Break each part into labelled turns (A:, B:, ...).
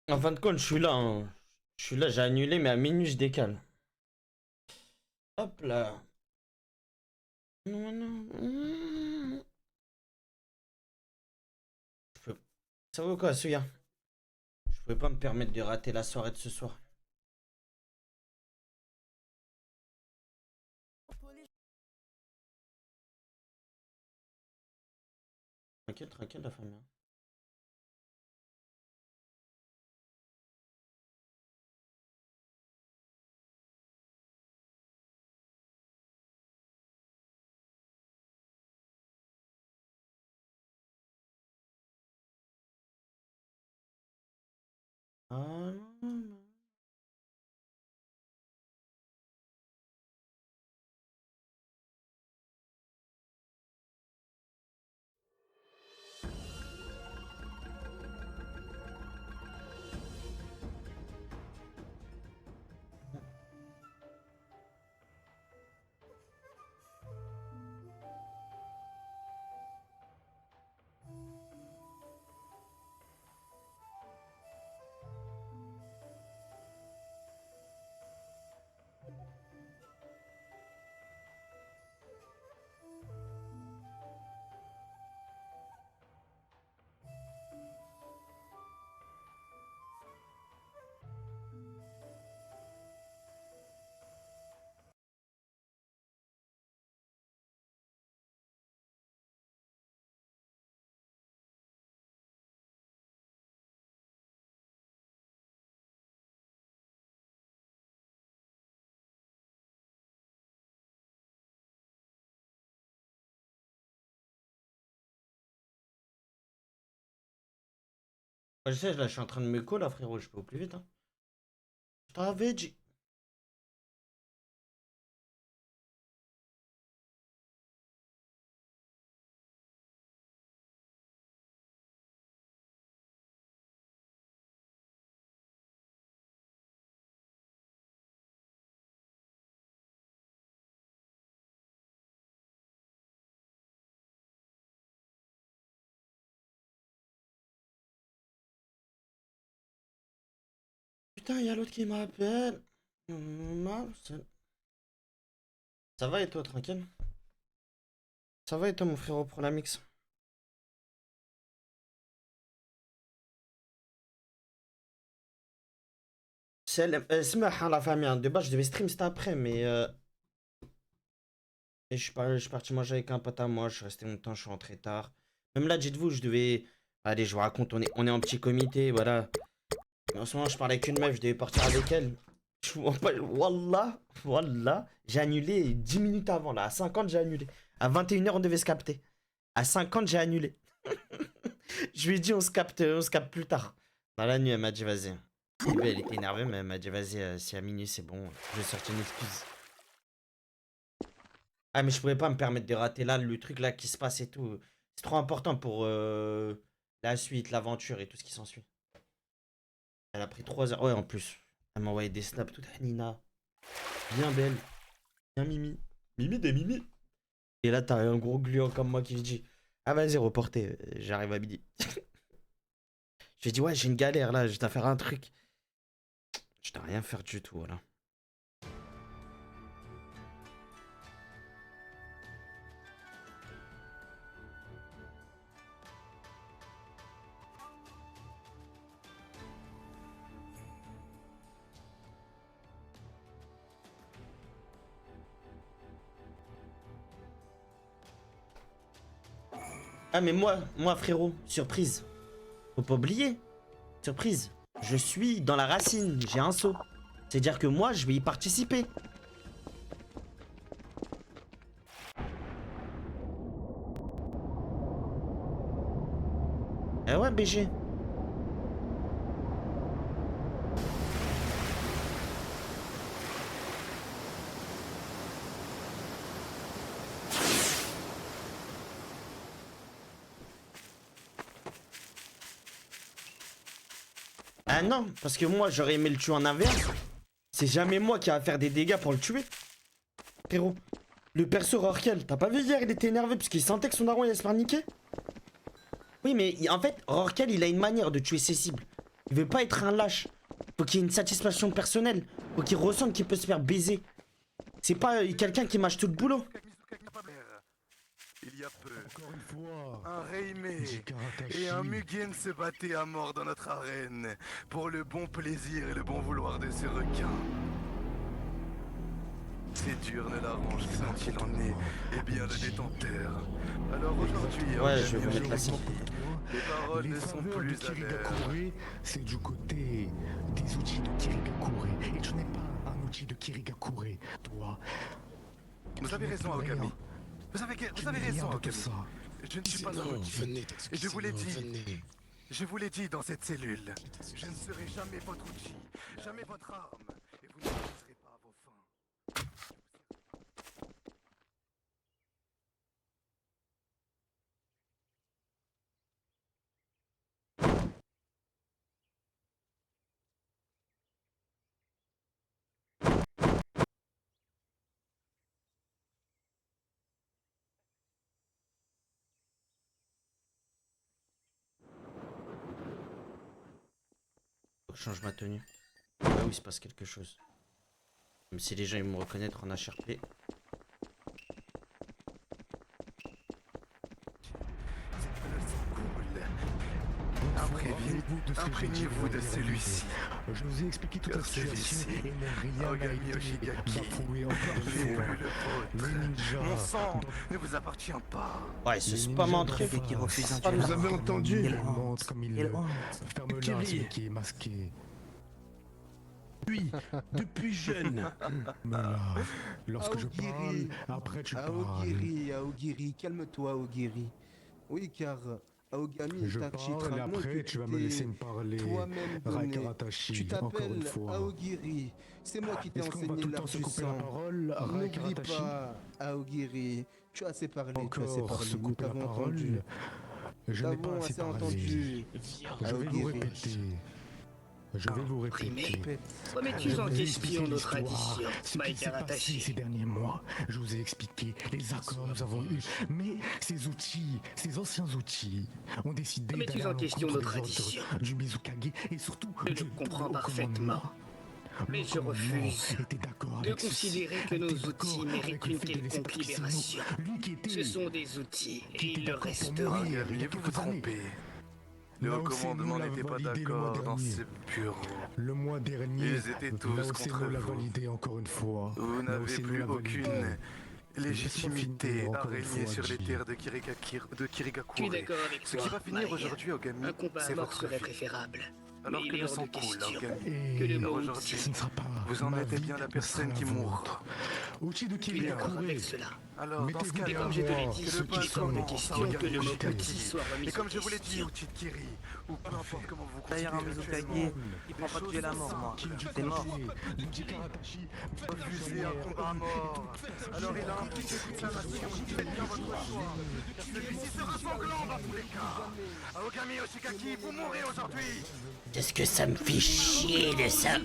A: En fin de compte, je suis là, hein. Je suis là, j'ai annulé, mais à minuit, je décale. Hop là. Non, non. Je peux... Ça vaut quoi, Souya? Je pouvais pas me permettre de rater la soirée de ce soir. Tranquille, tranquille, la famille. Ah, non, non. Ouais, je sais, là, je suis en train de me coller, là, frérot. Je peux au plus vite, hein. Je t'avais dit. Putain, il y a l'autre qui m'appelle. Ça va et toi, tranquille? Ça va et toi, mon frérot, pour la mix? اسمع la famille, hein. De base, je devais stream cet après, mais je suis parti manger avec un pote à moi, je suis resté longtemps, je suis rentré tard. Même là, dites-vous, je devais... Allez, je vous raconte, on est en petit comité, voilà. En ce moment, je parlais avec une meuf, je devais partir avec elle. Wallah, Wallah, j'ai annulé 10 minutes avant, là. À 50, j'ai annulé. À 21h, on devait se capter. À 50, j'ai annulé. Je lui ai dit, on se capte plus tard. Dans la nuit, elle m'a dit, vas-y. Elle était énervée, mais elle m'a dit, vas-y, si à minuit, c'est bon. Je vais sortir une excuse. Ah, mais je pouvais pas me permettre de rater là, le truc là qui se passe et tout. C'est trop important pour la suite, l'aventure et tout ce qui s'ensuit. Elle a pris 3 heures. Ouais, en plus. Elle m'a envoyé des snaps toute Nina. Bien belle. Bien Mimi. Mimi des Mimi. Et là, t'as un gros gluant comme moi qui dit, ah, vas-y, reportez. J'arrive à midi. J'ai dit, ouais, j'ai une galère là, je dois faire un truc. Je dois rien faire du tout, voilà. Ah, mais moi, frérot, surprise. Faut pas oublier. Surprise. Je suis dans la racine, j'ai un saut. C'est-à-dire que moi, je vais y participer. Eh ouais, BG. Ah non, parce que moi, j'aurais aimé le tuer en inverse. C'est jamais moi qui va faire des dégâts pour le tuer. Frérot, le perso Rorkel, t'as pas vu hier, il était énervé parce qu'il sentait que son daron allait se faire niquer. Oui, mais en fait, Rorkel, il a une manière de tuer ses cibles. Il veut pas être un lâche. Faut qu'il y ait une satisfaction personnelle. Faut qu'il ressente qu'il peut se faire baiser. C'est pas quelqu'un qui mâche tout le boulot.
B: Il y a peu,
C: Encore une fois,
B: un Reimei
C: Jikaratashi.
B: et un Mugen se battaient à mort dans notre arène pour le bon plaisir et le bon vouloir de ce requin. C'est dur ne l'arrange que quand il en est, et bien le détenteur. Alors aujourd'hui,
A: Ouais,
B: Ogami
A: je vais vous mettre la
B: Oshigaki,
A: scène.
B: les paroles
C: Les
B: ne sont
C: faveurs
B: plus
C: de
B: à l'heure.
C: Kirigakure, c'est du côté des outils de Kirigakure. Et tu n'es pas un outil de Kirigakure, toi.
B: Vous avez raison, Ogami. Vous avez raison,
C: de
B: Ogami.
C: ça.
B: Je ne suis pas un outil. Et je vous l'ai dit. Je vous l'ai dit dans cette cellule. Je ne serai jamais votre outil, jamais votre arme. Et vous ne réussirez pas à vos fins.
A: Faut que je change ma tenue. Ah oui, il se passe quelque chose. Même si les gens ils me reconnaître en HRP.
B: Imprégnez-vous de celui-ci.
C: Je vous ai expliqué toute la
B: Car
C: situation
B: celui-ci,
C: et rien n'a
B: Ogami
C: été
B: Oshigaki,
C: bafoué encore une
B: n'est
C: fois.
B: plus le vôtre.
C: Les ninjas.
B: Mon sang ne vous appartient pas.
A: Ouais, ce
C: Les
A: spam
C: ninjas
A: entrée.
C: d'en
D: qui
C: face.
D: refuse un
A: Ah,
D: duel.
A: vous
E: avez entendu?
C: Il monte comme il
D: Quelle
C: le.
D: honte.
C: Ferme-la,
E: Thierry.
C: celui qui est masqué.
E: Depuis jeune.
C: Mais là, lorsque je parle, après tu parles.
D: Aogiri, calme-toi, Aogiri. Oui, car Aogami
C: Je
D: Itachi te
C: parle et
D: rappelons
C: après
D: que
C: tu vas
D: tu
C: me
D: t'es
C: laisser me parler.
D: toi-même donné.
C: Raikaratashi,
D: Tu
C: encore une
D: t'appelles
C: fois.
D: Aogiri. C'est moi qui t'ai
C: Est-ce qu'on va
D: enseigné
C: tout le
D: l'art
C: temps se
D: du
C: couper la
D: sang.
C: parole,
D: N'oublie
C: Raikaratashi?
D: pas, Aogiri. Tu as assez parlé, tu as assez
C: Encore
D: parlé.
C: se
D: Nous
C: couper la
D: t'avons
C: parole?
D: entendu.
C: Je n'ai pas
D: T'avons
C: assez
D: assez
C: parlé.
D: entendu.
C: Je vais vous
D: Aogiri.
C: répéter. Je vais vous répéter.
F: Remets-tu
C: Je
F: en
C: vais
F: question
C: expliquer
F: nos
C: l'histoire,
F: traditions,
C: ce qui s'est passé
F: Maïkaratashi?
C: ces derniers mois. Je vous ai expliqué les accords que nous avons eus. Mais ces outils, ces anciens outils, ont décidé
F: Remets-tu
C: d'aller à
F: en question
C: l'encontre
F: nos
C: des ordres
F: traditions?
C: du Mizukage et surtout
F: Je
C: du
F: le comprends
C: haut
F: parfaitement.
C: commandement.
F: Mais
C: Le
F: je
C: commandement
F: refuse
C: était d'accord
F: de
C: avec ceci,
F: considérer que nos
C: était d'accord
F: outils
C: avec
F: méritent
C: le
F: une
C: fait de laisser
F: quelconque
C: Tatsuki Sano,
F: libération.
C: lui qui était
F: Ce sont des outils et
C: qui était
F: ils le
C: d'accord pour
F: resteront.
C: mourir il y a
B: Ogami, vous vous
C: quelques années.
B: trompez. Le
C: Là
B: haut
C: où c'est
B: commandement
C: nous l'a
B: n'était pas
C: validé le mois
B: d'accord dans
C: dernier.
B: ce bureau.
C: Le mois dernier,
B: Ils étaient tous
C: Lao
B: contre
C: Seno l'a
B: vous.
C: validé encore une fois.
B: Vous
C: Lao
B: n'avez
C: Seno
B: plus
C: l'a validé.
B: aucune légitimité
C: finir
B: à
C: encore une
B: régner
C: fois,
B: sur les
C: Ji.
B: terres de
F: Je suis
B: Kirigakure.
F: d'accord avec
B: Ce
F: toi,
B: qui va finir
F: Maï.
B: aujourd'hui, Ogami,
F: Un combat
B: c'est
F: à mort
B: votre
F: serait
B: vie.
F: préférable.
B: Alors
F: Mais
B: que
F: il est
B: le
F: hors
B: sang
F: de
B: coule,
F: question
B: Ogami.
C: Et
F: que le mot
B: aujourd'hui,
C: ce ne sera pas
B: Vous en
C: ma
B: êtes
C: vie,
B: bien la
C: mais
B: personne
C: sera
B: qui
C: la
B: mourra.
C: vôtre. Outil de
F: Je suis d'accord
C: Kirigakure.
F: avec cela.
B: Alors, dans ce
C: Mettez-vous
B: cas-là,
F: Et comme je te l'ai dit,
B: que le
F: il
B: pain
F: est hors de
B: commence,
F: question que le mot
B: Ogami.
F: petit soit remis
B: Et comme
F: en
B: je vous l'ai dit,
F: question.
B: outil de Kiri, ou peu importe comment vous
G: D'ailleurs, un
B: considérez
G: Mizukage,
B: actuellement,
G: il prend pas de duel à mort, moi. C'est mort.
B: refusez un combat à mort. Alors il a impliqué toute sa nation. Faites bien votre choix. Celui-ci sera sanglant dans tous les cas. Aogami Oshigaki, vous mourrez aujourd'hui.
A: Qu'est-ce que ça me fait chier de ça?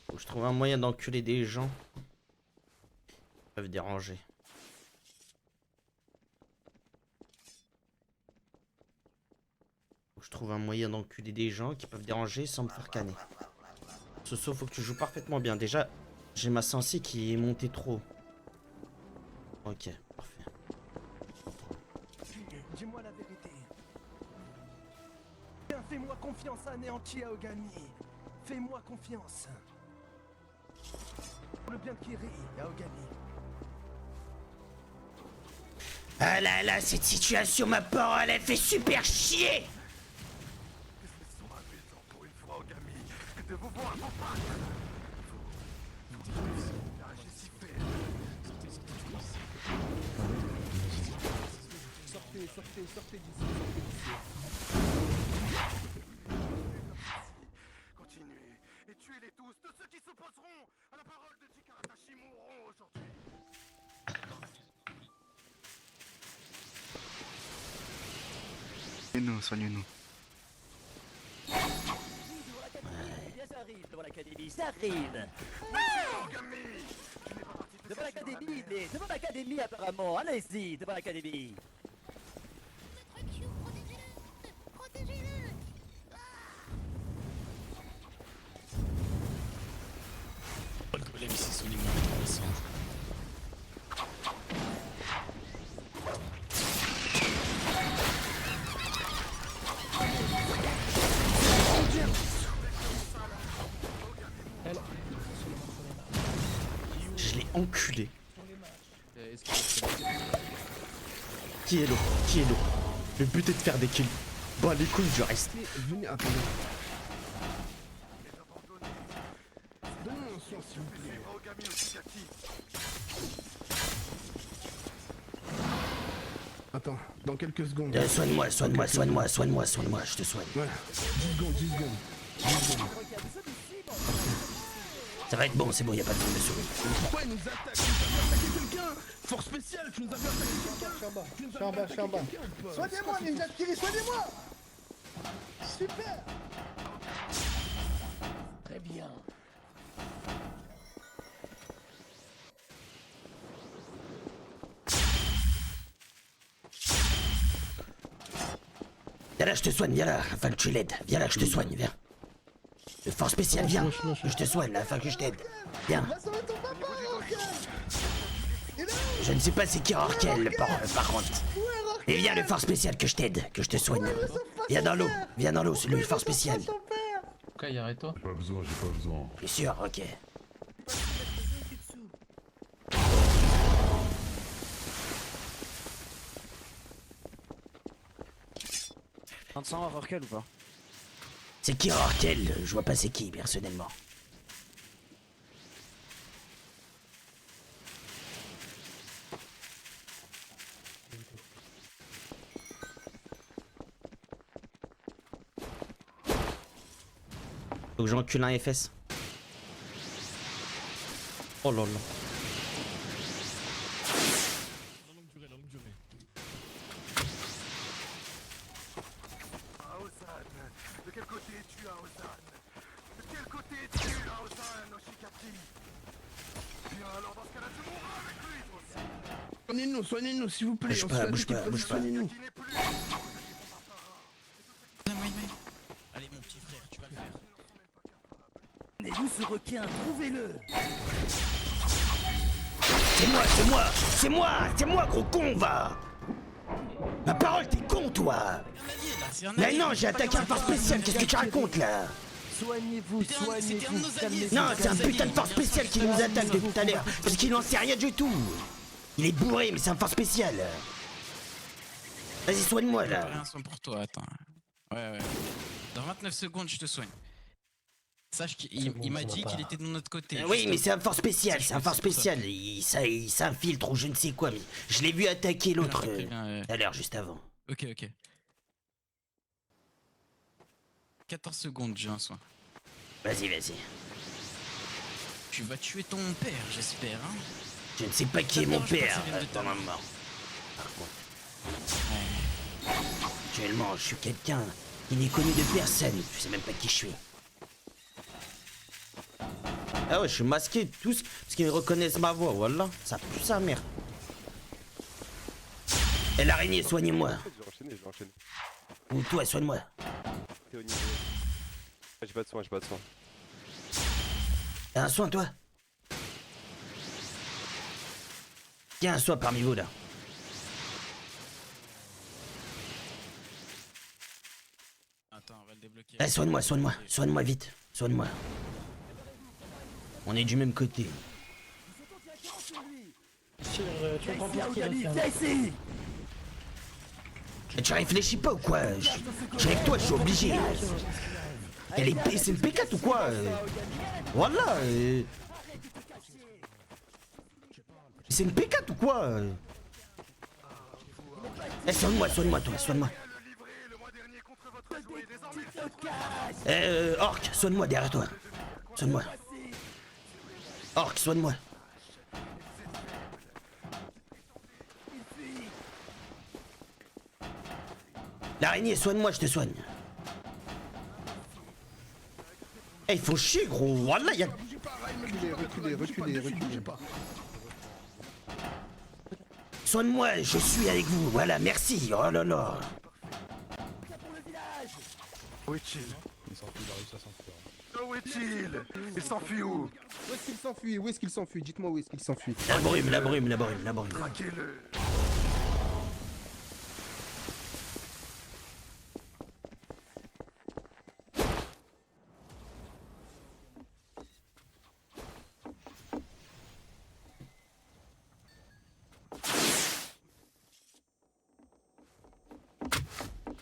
A: Faut que je trouve un moyen d'enculer des gens qui peuvent déranger. Faut que je trouve un moyen d'enculer des gens qui peuvent déranger sans me faire canner. Soso, faut que tu joues parfaitement bien. Déjà, j'ai ma sensi qui est montée trop. Ok, parfait.
H: Dis-moi la vérité. Viens, fais-moi confiance, anéanti Aogami. Fais-moi confiance. Pour le bien de Kiri, Aogami.
A: Ah là là, cette situation, ma parole, elle fait super chier!
B: Ils sont amusants pour une fois, Ogami, de vous voir vous battre. Vous agissez fait.
D: Sortez d'ici.
B: Continuez et tuez-les tous. Tous ceux qui s'opposeront à la parole de Jikaratashi mourront aujourd'hui. Soignez-nous, soignez-nous.
E: Ogami, j'arrive. Devant l'académie, devant l'académie apparemment. Allez-y, devant l'académie.
I: Le golem il s'est solidement intéressant.
A: Je l'ai enculé. Qui est l'eau? Qui est l'eau? Le but est de faire des kills. Bah les couilles, je reste.
D: Venez, attendez. Donnez-moi un soin, s'il vous plaît. Attends, dans quelques secondes.
A: Soigne-moi, soigne-moi, soigne-moi, soigne-moi, soigne-moi, je te soigne.
D: Ouais, 10 secondes, 10 secondes. 10 secondes.
A: Ça va être bon, c'est bon, y a pas de problème de souris.
D: Pourquoi il nous attaque? Tu nous avais attaqué quelqu'un. Force spéciale, tu nous avais attaqué quelqu'un. Tu nous avais attaqué quelqu'un, pote.
H: Soignez-moi, Ninja Kiri, soignez-moi. Super.
E: Très bien.
A: Viens là, je te soigne, viens là, afin que tu l'aides. Viens là, je te soigne, viens. Le force spécial, viens. Je te soigne là, afin que je t'aide. Viens.
H: Il a sauvé ton papa, Orkel.
A: Je ne sais pas c'est qui Orkel, par contre. Et viens, le force spécial, que je t'aide, que je te soigne. Viens dans l'eau, c'est le force spécial.
J: Ok, arrête-toi.
C: J'ai pas besoin, j'ai pas besoin.
A: Bien sûr, ok.
G: On te sent Orkel ou pas?
A: C'est qui Orkel? Je vois pas c'est qui, personnellement. Faut que j'encule un FS. Oh là là.
B: Aozan, de quel côté es-tu, Aozan? De quel côté es-tu, Aozan, Oshikati? Bien, alors dans ce cas-là, tu mourras avec lui, toi aussi.
D: Soignez-nous, s'il vous plaît.
A: Bouge pas, bouge pas, bouge pas.
D: Soignez-nous.
B: Qui n'est plus.
I: Allez mon petit frère, tu vas le faire.
E: Tenez-vous ce requin, trouvez-le.
A: C'est moi, gros con, va! Ma parole, t'es con, toi! Mais non, j'ai attaqué un force spécial, qu'est-ce que tu racontes, là?
H: Soignez-vous, soignez-vous. Calmez-vous.
A: Non, c'est un putain de force spécial qui nous attaque depuis tout à l'heure, parce qu'il en sait rien du tout! Il est bourré, mais c'est un force spécial! Vas-y, soigne-moi, là!
I: Rien soin pour toi, attends. Ouais. Dans 29 secondes, je te soigne. Sache qu'il m'a dit qu'il était de notre côté.
A: Oui, mais c'est un force spécial, c'est un force spécial. Il s'infiltre ou je ne sais quoi, mais je l'ai vu attaquer l'autre tout à l'heure, juste avant.
I: Ok. 14 secondes, j'ai un soin.
A: Vas-y.
I: Tu vas tuer ton père, j'espère, hein?
A: Je ne sais pas qui est mon
I: dérange pas,
A: père
I: ça vient de ta
A: dans ma
I: main.
A: mort. Par contre, actuellement, je suis quelqu'un qui n'est connu de personne. Je sais même pas qui je suis. Ah ouais, je suis masqué tous parce qu'ils reconnaissent ma voix, voilà. Ça pue sa mère. Et l'araignée, soignez-moi.
K: Je vais enchaîner.
A: Ou toi, soigne-moi.
K: T'es au niveau. J'ai pas de soin.
A: T'as un soin, toi? Tiens, un soin parmi vous, là.
I: Attends, on va le débloquer.
A: Eh, soigne-moi vite. Soigne-moi. On est du même côté. Mais tu réfléchis pas ou quoi? Je suis avec toi, je suis obligé. C'est une P4 ou quoi? Voilà. C'est une P4 ou quoi? Eh, soigne-moi, toi, soigne-moi. Orc, soigne-moi derrière toi. Soigne-moi. Orc, soigne-moi. L'araignée, soigne-moi, je te soigne. Eh, ils font chier, gros. Voilà, y'a.
D: Bougez pas, Ryan, bougez pas.
A: Soigne-moi, je suis avec vous. Voilà, merci. Oh là là.
B: Où est-il?
C: Il s'enfuit, il a réussi à s'enfuir.
B: Où est-il? Il s'enfuit où?
D: Où est-ce qu'il s'enfuit? Où est-ce qu'il s'enfuit? Dites-moi où est-ce qu'il s'enfuit.
A: La brume, la brume, la brume, la brume.
B: Traquez-le.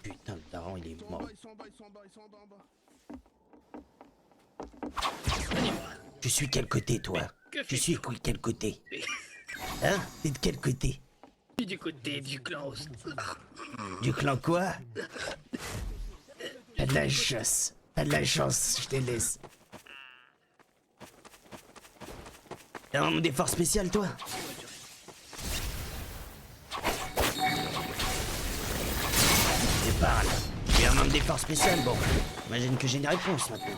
A: Putain, le daron, il est mort.
D: Ils sont en bas, ils sont en bas, ils sont en bas, en bas.
A: Tu suis quel côté, toi? Tu suis quel côté? Hein? T'es de quel côté?
F: Du côté du clan.
A: Du clan quoi? T'as de la chance. T'as de la chance, je te laisse. T'es un membre des forces spéciales, toi? Tu parles. Tu es un membre des forces spéciales, bon. Imagine que j'ai une réponse maintenant.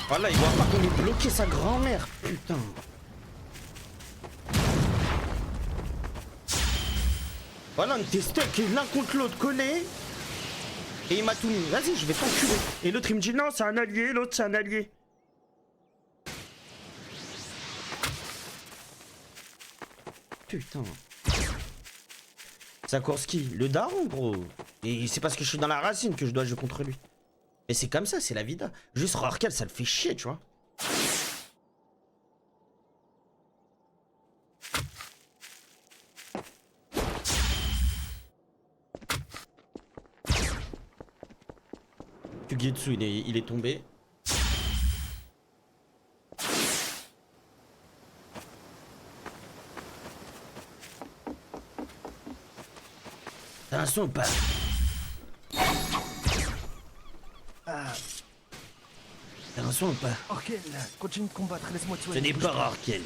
A: Voilà, il voit pas qu'on est bloqué sa grand-mère, putain. Voilà, on était stuck l'un contre l'autre collés. Et il m'a tout mis. Vas-y, je vais t'enculer. Et l'autre, il me dit non, c'est un allié. L'autre, c'est un allié. Putain. Sakurski, le daron, gros. Et c'est parce que je suis dans la racine que je dois jouer contre lui. Et c'est comme ça, c'est la vida. Juste Rorqual, ça le fait chier, tu vois. Fugetsu, il est tombé. T'as un son ou pas? T'as un son ou pas?
H: Orkel, continue de combattre, laisse-moi te
A: Ce
H: soigner.
A: n'est pas Rorqual.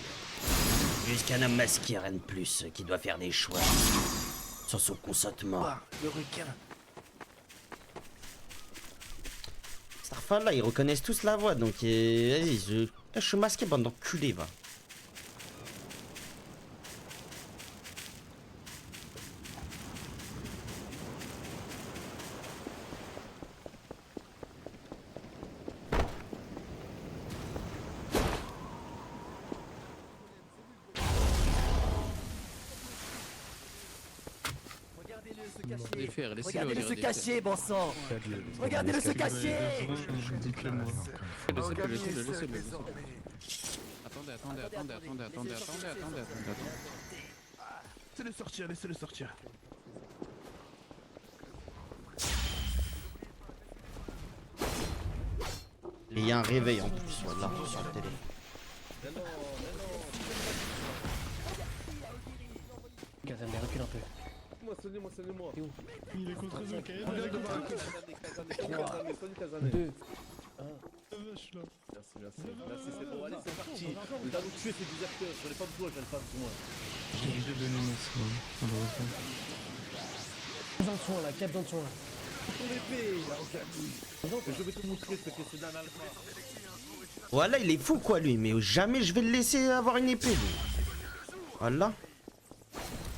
A: Jusqu'un homme masqué, rien de plus, qui doit faire des choix. Sans son consentement.
H: Ah, le requin.
A: Starfall, là, ils reconnaissent tous la voix, donc vas-y, je suis masqué, bande d'enculés, va.
E: Regardez-le se cacher, bon sang. Regardez-le se cacher.
I: Attendez.
D: Laissez-le sortir, laissez-le sortir.
A: Et il y a un réveil en plus, voilà, sur la télé.
G: Kazan, recule un peu.
K: Soignez-moi.
C: Il est contre eux, Kael.
D: Regarde devant.
G: 2.
K: Merci, c'est bon, allez, c'est parti. Nous allons tuer ces déserteurs, j'en ai pas besoin,
C: J'ai donné mon soin, malheureusement.
G: Dans le soin là, cap dans le soin là.
K: Ton épée, je vais te montrer ce que c'est d'un alpha.
A: Voilà, il est fou, quoi, lui, mais jamais je vais le laisser avoir une épée, lui. Voilà.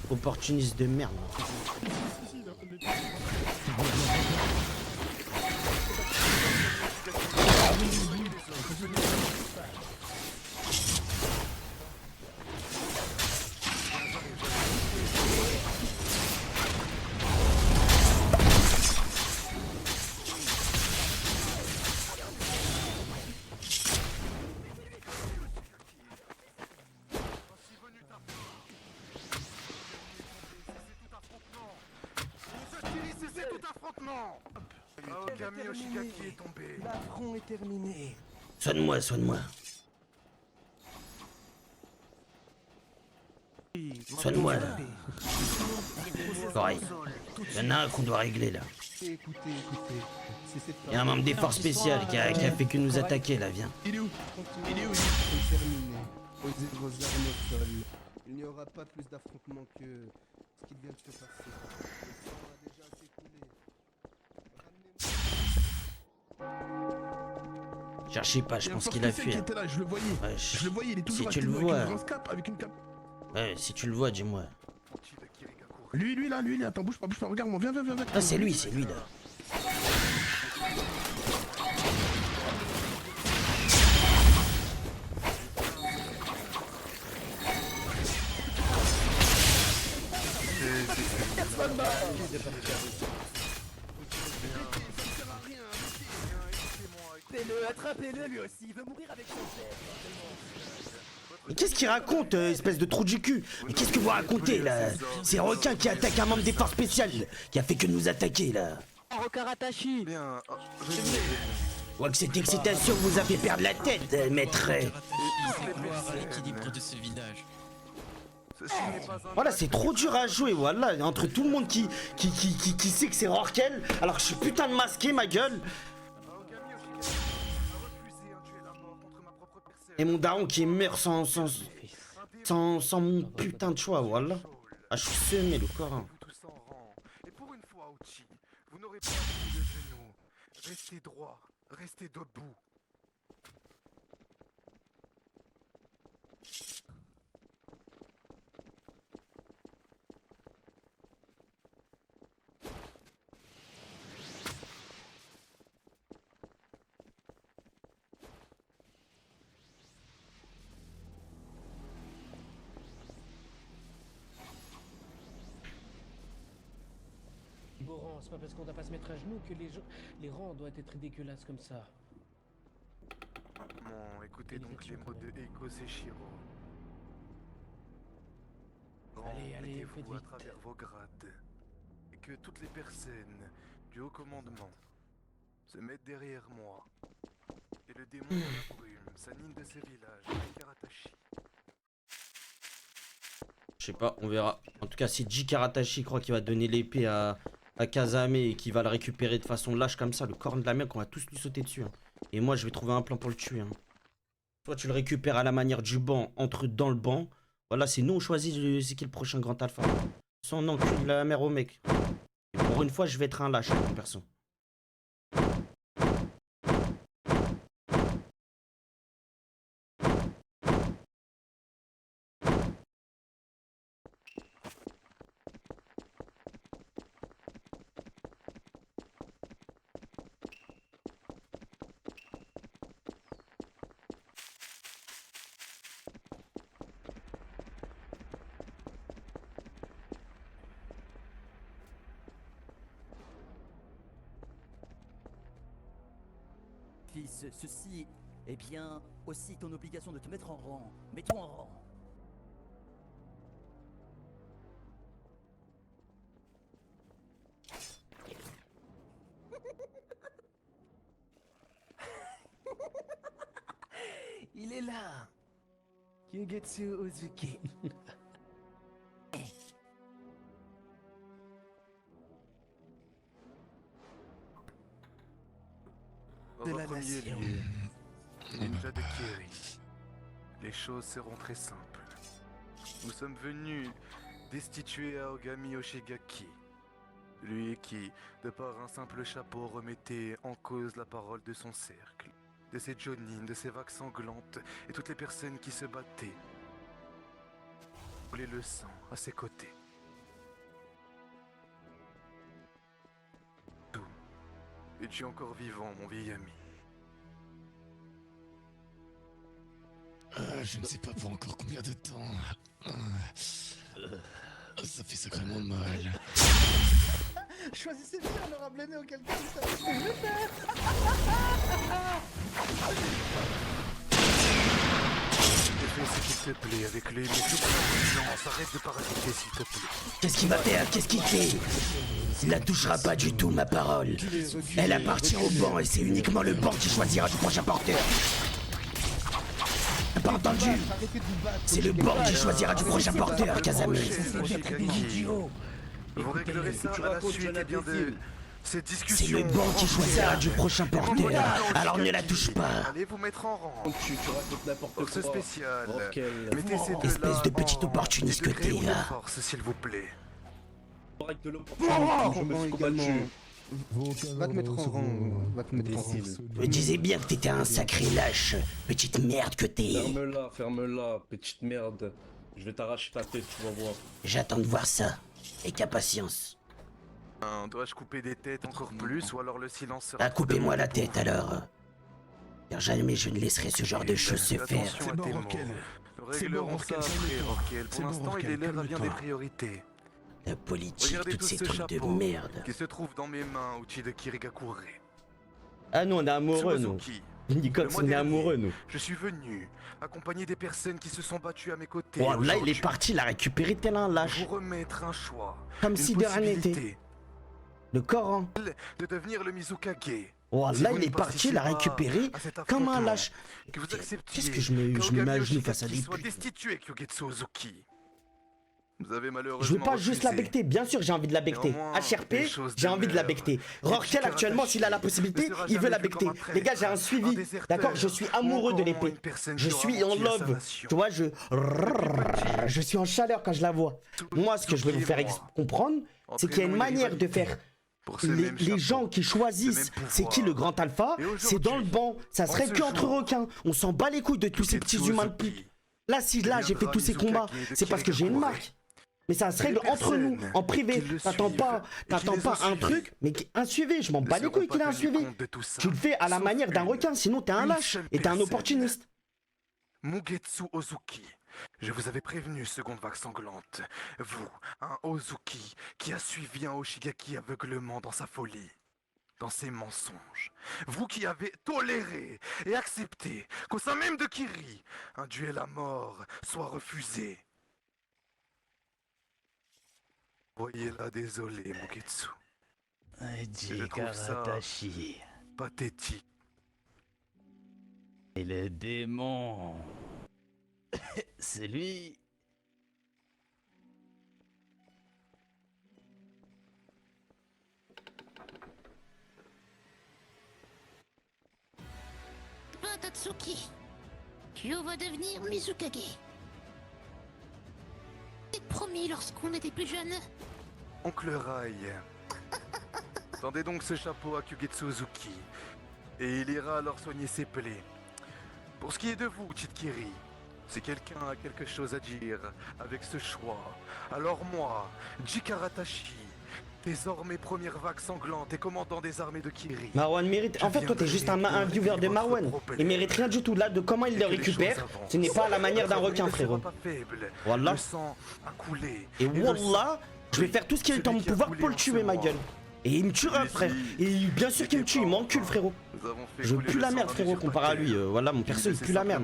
A: Opportuniste de merde.
B: C'est tout affrontement. Aogami Oshigaki est tombé.
H: L'affront est terminé.
A: Soigne-moi, soigne-moi. Soigne-moi, là. Correct. Il y en a un qu'on doit régler, là.
D: Écoutez. C'est cette
A: Il y a un membre des forces spéciales qui a fait que nous attaquer, là, viens.
D: Il est où? Il est terminé. Posez vos armes au sol.
H: Il n'y aura pas plus d'affrontements que ce qui vient de se passer. Le sang a déjà assez coulé. Ramenez-moi.
A: Cherchez pas, je pense qu'il a fui.
D: Qui était là, je le voyais.
A: Ouais,
D: Je le voyais, il est toujours
A: si tu
D: avec
A: le
D: une
A: vois.
D: grosse cape, avec une cape.
A: Ouais, si tu le vois, dis-moi.
D: Lui, attends, bouge pas, regarde-moi, viens.
A: Ah, c'est lui là.
E: Attrapez-le lui aussi, il veut mourir avec son père.
A: Mais qu'est-ce qu'il raconte, espèce de trou du cul? Mais qu'est-ce que vous racontez là? C'est un requin qui attaque un membre des forces spéciales, qui a fait que nous attaquer là.
E: Rokaratashi.
B: Bien,
A: Je vois que cette excitation vous a fait perdre la tête, maître.
I: Voir l'équilibre de ce village.
A: Voilà, c'est trop dur à jouer, voilà. Entre tout le monde qui sait que c'est Rorkel, alors que je suis putain de masqué, ma gueule. Et mon daron qui meurt sans mon putain de choix, voilà. Ah, je suis semé le corps. Hein.
B: Et pour une fois, Uchi, vous n'aurez pas pris de genoux. Restez droit, restez debout.
G: Boran, c'est pas parce qu'on doit pas se mettre à genoux que les rangs doivent être dégueulasses comme ça.
B: Bon, écoutez donc les mots de Eiko Seshiro.
G: Allez, faites
B: Mettez-vous à
G: vite.
B: travers vos grades. Et que toutes les personnes du haut commandement se mettent derrière moi. Et le démon de la brume s'anime de ce village, Karatashi.
A: Je sais pas, on verra. En tout cas, si Ji Karatashi croit qu'il va donner l'épée à Kazame et qu'il va le récupérer de façon lâche comme ça, le corne de la mer, qu'on va tous lui sauter dessus. Hein. Et moi, je vais trouver un plan pour le tuer. Hein. Soit tu le récupères à la manière du banc, entre dans le banc. Voilà, c'est nous on choisit c'est qui le prochain grand alpha. Soit on encule la mer au mec. Et pour une fois, je vais être un lâche, perso.
E: Fils, ceci est bien aussi ton obligation de te mettre en rang. Mets-toi en rang.
H: Il est là. Kyugetsu Ozuki.
B: De la
H: nation.
B: Ninja de Kiri. Les choses seront très simples. Nous sommes venus destituer Aogami Yoshigaki. Lui qui, de par un simple chapeau, remettait en cause la parole de son cercle, de ses jonines, de ses vagues sanglantes et toutes les personnes qui se battaient. Voulaient le sang à ses côtés. Tout. Es-tu encore vivant, mon vieil ami?
C: Je ne sais pas pour encore combien de temps. Ça fait sacrément mal.
H: Choisissez bien honorable aîné auquel cas vous savez ce que je vais faire.
B: Fais ce qu'il te plaît avec lui, mais non, arrête de parasiter s'il te plaît.
A: Qu'est-ce qu'il va faire? Qu'est-ce qu'il fait? Il la touchera pas du tout, ma parole. Elle appartient au banc et c'est uniquement le banc qui choisira du prochain porteur. T'as pas entendu? C'est le banc qui choisira du prochain porteur, Kazame.
B: Vous réglerez ça à la suite et bien Cette discussion...
A: C'est le banc qui choisira du prochain porteur, alors ne la touche pas.
B: Allez vous mettre en rang.
K: Tu racontes n'importe quoi.
B: Force spéciale.
K: Orkel.
B: Mettez ces deux-là
A: Espèce de petit opportuniste que t'es, là.
B: Force, s'il vous plaît.
K: Arrête de l'opportunité, je me suis combattu.
H: Va te mettre en rang. Va te mettre en rang.
A: Je me disais bien que t'étais un sacré lâche, petite merde que t'es.
K: Ferme-la, petite merde. Je vais t'arracher ta tête, tu vas voir.
A: J'attends de voir ça. Avec impatience.
B: Dois-je couper des têtes encore plus ou alors le silence sera...
A: Ah, coupez-moi la tête alors. Car jamais je ne laisserai ce genre de choses se faire.
B: Attention à tes mots. Nous réglerons ça après, Orkel. Pour l'instant, il est l'heure à bien des priorités.
A: La politique,
B: Regardez
A: tous
B: tout
A: ces
B: ce
A: trucs de
B: chapeau
A: merde.
B: qui se trouve dans mes mains, outil de Kirigakure.
A: Ah nous on est amoureux nous.
B: Suzuki,
A: Nicolas,
B: le mois
A: on est
B: dernier,
A: amoureux nous.
B: Je suis venu accompagner des personnes qui se sont battues à mes côtés.
A: Oh là il est
B: Aujourd'hui,
A: parti, il a récupéré tel un lâche.
B: vous remettre un choix.
A: Comme
B: une
A: si de rien n'était.
B: possibilité
A: Le Coran.
B: de devenir le Mizukage.
A: Oh
B: Si
A: là
B: vous
A: il
B: ne
A: est parti, il a
B: participez
A: récupéré
B: à cet
A: comme un
B: affrontement,
A: lâche.
B: que vous acceptiez
A: Qu'est-ce que je me mets à
B: qu'Ogami
A: genoux face à
B: Yoshitaki
A: des
B: soit
A: putes.
B: destitué Kyogetsu Ozuki. Vous avez malheureusement
A: Je veux pas juste la
B: refusé.
A: becter, bien sûr j'ai envie de la becter.
B: Néanmoins,
A: HRP,
B: les choses
A: j'ai envie de la
B: demeurent.
A: becter.
B: Et
A: Rorkel
B: Chikara
A: actuellement s'il a la
B: Tachi
A: possibilité,
B: ne sera
A: il veut
B: jamais
A: la
B: vu
A: becter.
B: comme un
A: Les gars j'ai un
B: traître,
A: suivi,
B: déserteur,
A: d'accord, je suis
B: ou
A: amoureux de
B: encore
A: l'épée.
B: une personne
A: Je
B: qui aura
A: suis en
B: menti à sa
A: love,
B: nation.
A: tu vois, je suis en chaleur quand je la vois. Moi ce que je veux vous faire comprendre, c'est qu'il y a une manière de faire.
B: Pour ce
A: Les
B: même chapeau,
A: gens qui choisissent
B: même
A: c'est qui le grand alpha,
B: Et
A: c'est dans le banc. Ça
B: en
A: serait
B: ce
A: que entre
B: jour,
A: requins. On s'en bat les couilles de tous ces petits
B: Kyogetsu
A: humains de
B: Ozuki
A: pute. Là si là j'ai fait tous ces combats,
B: Mizukage de
A: c'est parce que j'ai une
B: Kirigakure.
A: marque. Mais ça se
B: Les
A: règle entre nous,
B: personnes
A: en privé.
B: qui le
A: T'attends pas,
B: suivent et qui les ont
A: un
B: suivis
A: truc, mais un suivi. Je m'en bats les couilles qu'il ait un suivi. Tu le fais à la
B: Sauf
A: manière d'un
B: une-
A: requin, sinon t'es un
B: une
A: lâche
B: seule
A: et t'es un
B: personne.
A: opportuniste.
B: Mugetsu Ozuki. Je vous avais prévenu, seconde vague sanglante. Vous, un Ozuki qui a suivi un Oshigaki aveuglement dans sa folie, dans ses mensonges. Vous qui avez toléré et accepté qu'au sein même de Kiri, un duel à mort soit refusé. Voyez là, désolé, Mugetsu. Je trouve ça pathétique.
E: Et le démon. C'est lui.
L: Tatsuki, Kyo va devenir Mizukage. C'est promis lorsqu'on était plus jeune.
B: Oncle Rai. Tendez donc ce chapeau à Kyugetsu Ozuki, et il ira alors soigner ses plaies. Pour ce qui est de vous, Chitkiri, si quelqu'un a quelque chose à dire avec ce choix, alors moi, Jikaratashi, désormais première vague sanglante et commandant des armées de Kiri.
A: Marwan mérite. En fait, toi, t'es juste un viewer de Marwan. Il mérite rien du tout. Là, de comment il le récupère, ce n'est pas à la manière d'un requin, frérot. Wallah.
B: Le sang a coulé.
A: Et
B: le
A: Wallah, je vais faire tout ce qui est en mon pouvoir pour le tuer, ma gueule. Et il me tuera, frère. Et bien sûr qu'il me tue, il m'encule, frérot. Je pue la merde, frérot, comparé à lui. Voilà, mon perso, il pue la merde.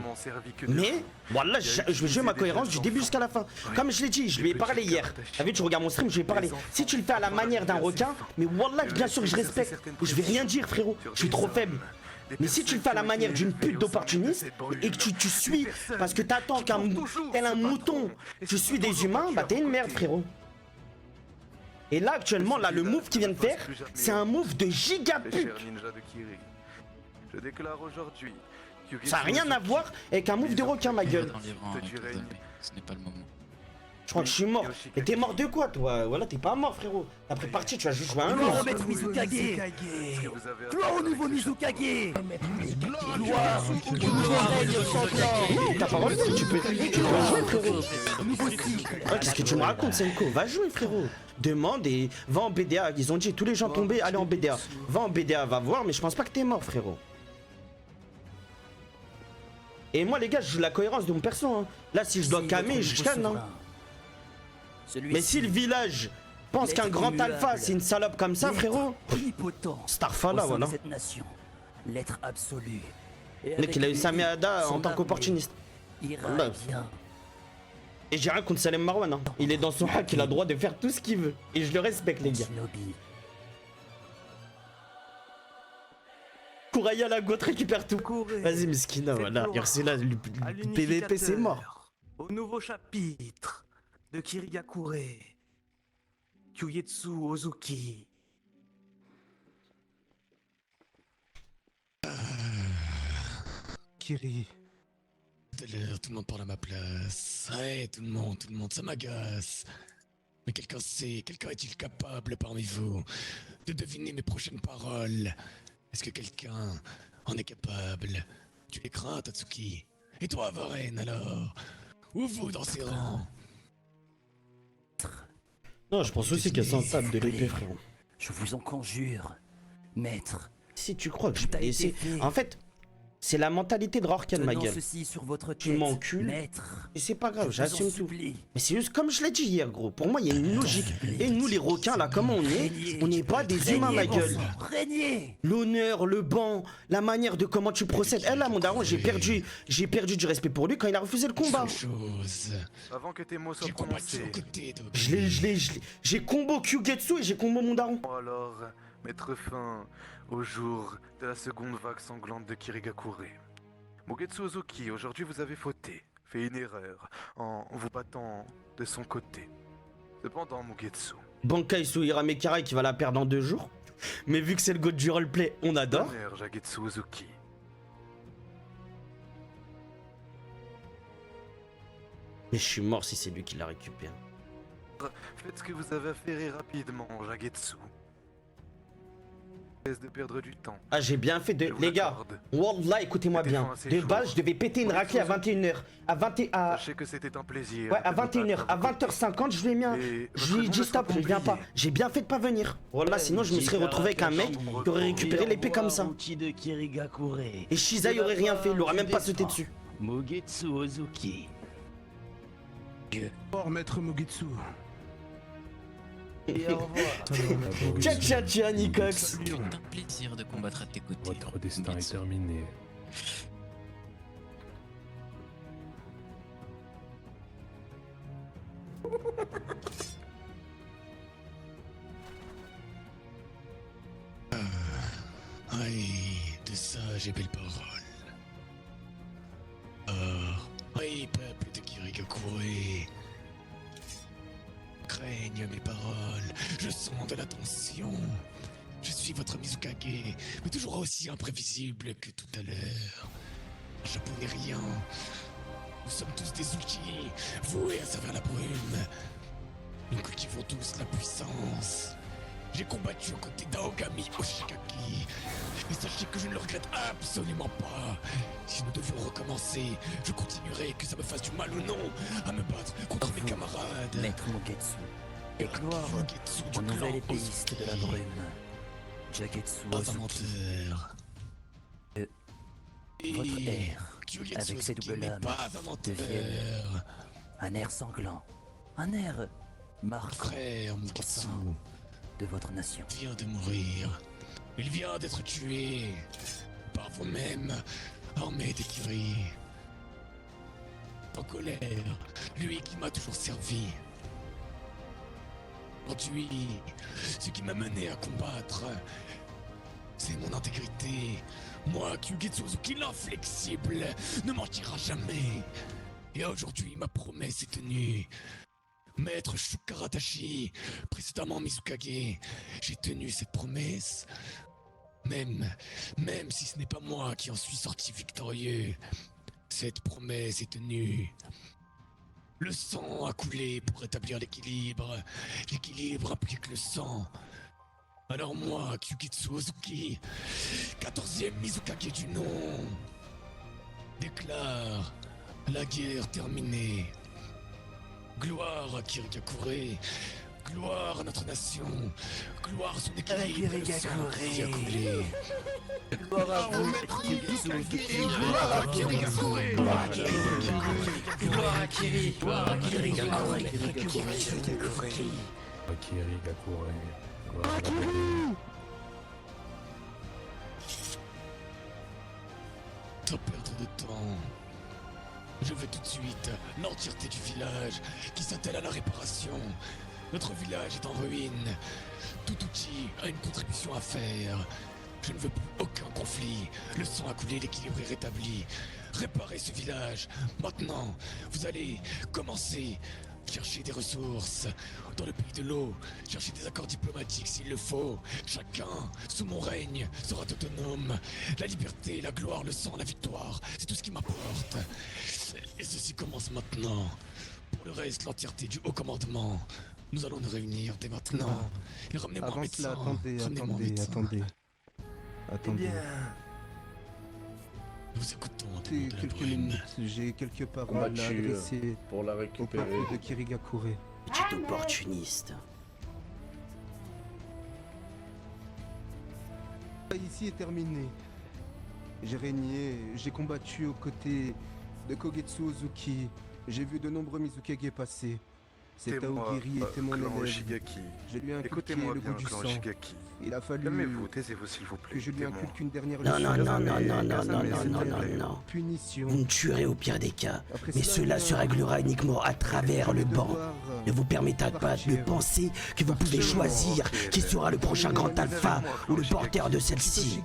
A: Mais, voilà, je vais jouer ma cohérence du début jusqu'à la fin. Comme je l'ai dit, je lui ai parlé hier. T'as vu, tu regardes mon stream, je lui ai parlé. Si tu le fais à la manière d'un requin, mais Wallah, bien sûr, je respecte. Je vais rien dire, frérot. Je suis trop faible. Mais si tu le fais à la manière d'une pute d'opportuniste et que tu suis parce que t'attends tel un mouton, tu suis des humains, bah t'es une merde, frérot. Et là, actuellement, là, le move qu'il vient de faire, c'est un move de gigapute.
B: Je déclare aujourd'hui.
A: Ça n'a rien à voir avec un move de requin, ma gueule.
I: Dans les rangs, ce n'est pas le moment.
A: Je crois que je suis mort. Et t'es mort de quoi, toi? Voilà, t'es pas mort, frérot. T'as pris parti, tu vas juste jouer un
E: Gloire
A: loup.
E: remettre Mizukage. Gloire au nouveau Mizukage. Gloire au nouveau règne sanglant.
A: Non, t'as pas envie, tu peux jouer, frérot. Ouais, qu'est-ce que tu me racontes, Senko? Va jouer, frérot. Demande et va en BDA. Ils ont dit tous les gens tombés, allez en BDA. Va en BDA, va voir, mais je pense pas que t'es mort, frérot. Et moi, les gars, je joue la cohérence de mon perso. Hein. Là, si je dois calmer, je calme. Hein. Mais si le village pense qu'un grand alpha, c'est une salope comme ça, frérot. Starfala, voilà.
E: Cette nation, l'être absolu.
A: Mec, il a eu Sameada en tant qu'opportuniste.
E: Ira bien.
A: Et j'ai rien contre Salem Marwan. Hein. Il est dans son hack, il a le droit de faire tout ce qu'il veut. Et je le respecte, les gars. Kouraya la gote récupère tout. Vas-y, Miskina, voilà. Et celui-là, le PVP, c'est mort.
M: Au nouveau chapitre de Kirigakure, Kyugetsu Ozuki.
E: Kiri.
C: Tout à l'heure, tout le monde parle à ma place. Ouais, tout le monde, ça m'agace. Mais quelqu'un sait, quelqu'un est-il capable parmi vous de deviner mes prochaines paroles? Est-ce que quelqu'un en est capable? Tu les crains, Tatsuki? Et toi, Varen, alors? Où vous dans ces rangs?
A: Non, je pense aussi qu'elle s'entame de l'épée, frérot.
E: Je vous en conjure, maître.
A: Si tu crois que je vais laisser... En fait, c'est la mentalité de Rorkan, ma gueule.
E: Ceci sur votre tête,
A: Tu m'encules,
E: maître.
A: et c'est pas grave,
E: Je vous en
A: j'assume tout.
E: supplie.
A: Mais c'est juste comme je l'ai dit hier, gros. Pour moi, il y a une logique. Et nous, les requins, là, comment on est? On n'est pas des humains, ma gueule.
E: Régnez.
A: L'honneur, le banc, la manière de comment tu procèdes. Elle, là, mon daron, j'ai perdu du respect pour lui quand il a refusé le combat.
B: Avant que tes mots soient prononcés.
A: J'ai combo Kyugetsu et j'ai combo mon daron.
B: Alors, mettre fin au jour de la seconde vague sanglante de Kirigakure. Mugetsu Ozuki, aujourd'hui vous avez fauté, fait une erreur, en vous battant de son côté. Cependant, Mugetsu...
A: Bankai Suhira Mekarai qui va la perdre en 2 jours. Mais vu que c'est le go du roleplay, on adore.
B: Honneur, Jagetsu Ozuki.
A: Mais je suis mort si c'est lui qui l'a récupéré.
B: Faites ce que vous avez à faire et rapidement, Jagetsu. Cesse de perdre du temps.
A: Ah, j'ai bien fait de... Les gars, Wallah, écoutez-moi bien. De base, je devais péter une raclée à 21h.
B: Sachez que c'était un plaisir.
A: Ouais, à 21h. À 20h50, je lui ai mis un... Je lui ai dit stop, je viens pas. J'ai bien fait de pas venir. Wallah, sinon je me serais retrouvé avec un mec qui aurait récupéré l'épée comme ça. Et Shizai aurait rien fait, il aurait même pas sauté dessus.
E: Mugetsu Ozuki.
D: Au revoir, maître Mugetsu.
E: Et au revoir.
A: Tcha tcha tcha, Nikox.
I: C'est un plaisir de combattre à tes côtés.
C: Votre destin est terminé. Oui, de ça j'ai belle parole. Oui, peuple de Kirigakure. Craigne mes paroles, je sens de la tension. Je suis votre Mizukage, mais toujours aussi imprévisible que tout à l'heure. Japonais rien. Nous sommes tous des outils, voués à servir la brume. Nous cultivons tous la puissance. J'ai combattu aux côtés d'Aogami Oshigaki. Et sachez que je ne le regrette absolument pas. Si nous devions recommencer, je continuerai, que ça me fasse du mal ou non, à me battre contre mes camarades.
E: Maître Mugetsu. Et gloire au nouvel épéiste de la brume. Jagetsu Ozuki. Votre air, avec ses doubles lames, devienne un air sanglant. Un air marquant au sang de votre nation.
C: Il vient de mourir. Il vient d'être tué par vous-même, armé d'Ekiri. En colère, lui qui m'a toujours servi. Aujourd'hui, ce qui m'a mené à combattre, c'est mon intégrité. Moi, Kyugetsu Ozuki, l'inflexible, ne mentira jamais. Et aujourd'hui, ma promesse est tenue. Maître Shukaratashi, précédemment Mizukage, j'ai tenu cette promesse. Même si ce n'est pas moi qui en suis sorti victorieux, cette promesse est tenue. Le sang a coulé pour rétablir l'équilibre. L'équilibre implique le sang. Alors moi, Kyugetsu Ozuki, 14e Mizukage du nom, déclare la guerre terminée. Gloire à Kirigakure, gloire à notre nation, gloire à son équilibre, le sang qui a coulé.
E: Gloire à vous, Kyugetsu Ozuki,
C: gloire à Kirigakure, gloire à Kirigakure, gloire à Kiri, gloire à Kirigakure,
N: Kirigakure, gloire à la
C: sans perdre de temps, je veux tout de suite l'entièreté du village qui s'attelle à la réparation. Notre village est en ruine. Tout outil a une contribution à faire. Je ne veux plus aucun conflit. Le sang a coulé, l'équilibre est rétabli. Réparez ce village. Maintenant, vous allez commencer chercher des ressources dans le pays de l'eau, chercher des accords diplomatiques s'il le faut. Chacun, sous mon règne, sera autonome. La liberté, la gloire, le sang, la victoire, c'est tout ce qui m'apporte. Et ceci commence maintenant. Pour le reste, l'entièreté du haut commandement, nous allons nous réunir dès maintenant. Et ramenez-moi un
H: Avant
C: médecin.
H: cela,
C: Ramenez-moi un médecin.
H: attendez.
B: Eh bien,
C: Nous écoutons tout le
H: C'est
C: monde de la
H: quelques
C: brume.
H: minutes, j'ai quelques paroles à
K: Mathieu,
H: adresser
K: pour la
H: au
K: récupérer.
H: peuple de Kirigakure.
A: Petit opportuniste.
H: Ici est terminé. J'ai régné, j'ai combattu aux côtés de Kogetsu Ozuki. J'ai vu de nombreux Mizukage passer. Cet
B: moi,
H: Aogiri était mon
B: clan
H: élève.
B: Oshigaki.
H: Je lui ai inculqué
B: Écoutez-moi
H: le
B: bien,
H: goût du
B: clan
H: sang.
B: Oshigaki.
H: Il a fallu
B: Calmez-vous, taisez-vous s'il vous plaît.
H: que je lui
B: écoutez-moi.
H: inculque une dernière
A: Non,
H: leçon.
A: non, non, non,
B: Casamé,
A: non, non,
B: Casamé,
A: non,
B: s'il
A: non,
B: vous
A: non,
B: plaît.
A: non, non.
H: Punition.
A: Vous me tuerez au pire des cas,
H: Après
A: mais
H: cela,
A: cela se réglera uniquement à travers le banc. Ne vous permettez pas de penser que vous pouvez choisir qui sera le prochain grand alpha ou le porteur de celle-ci.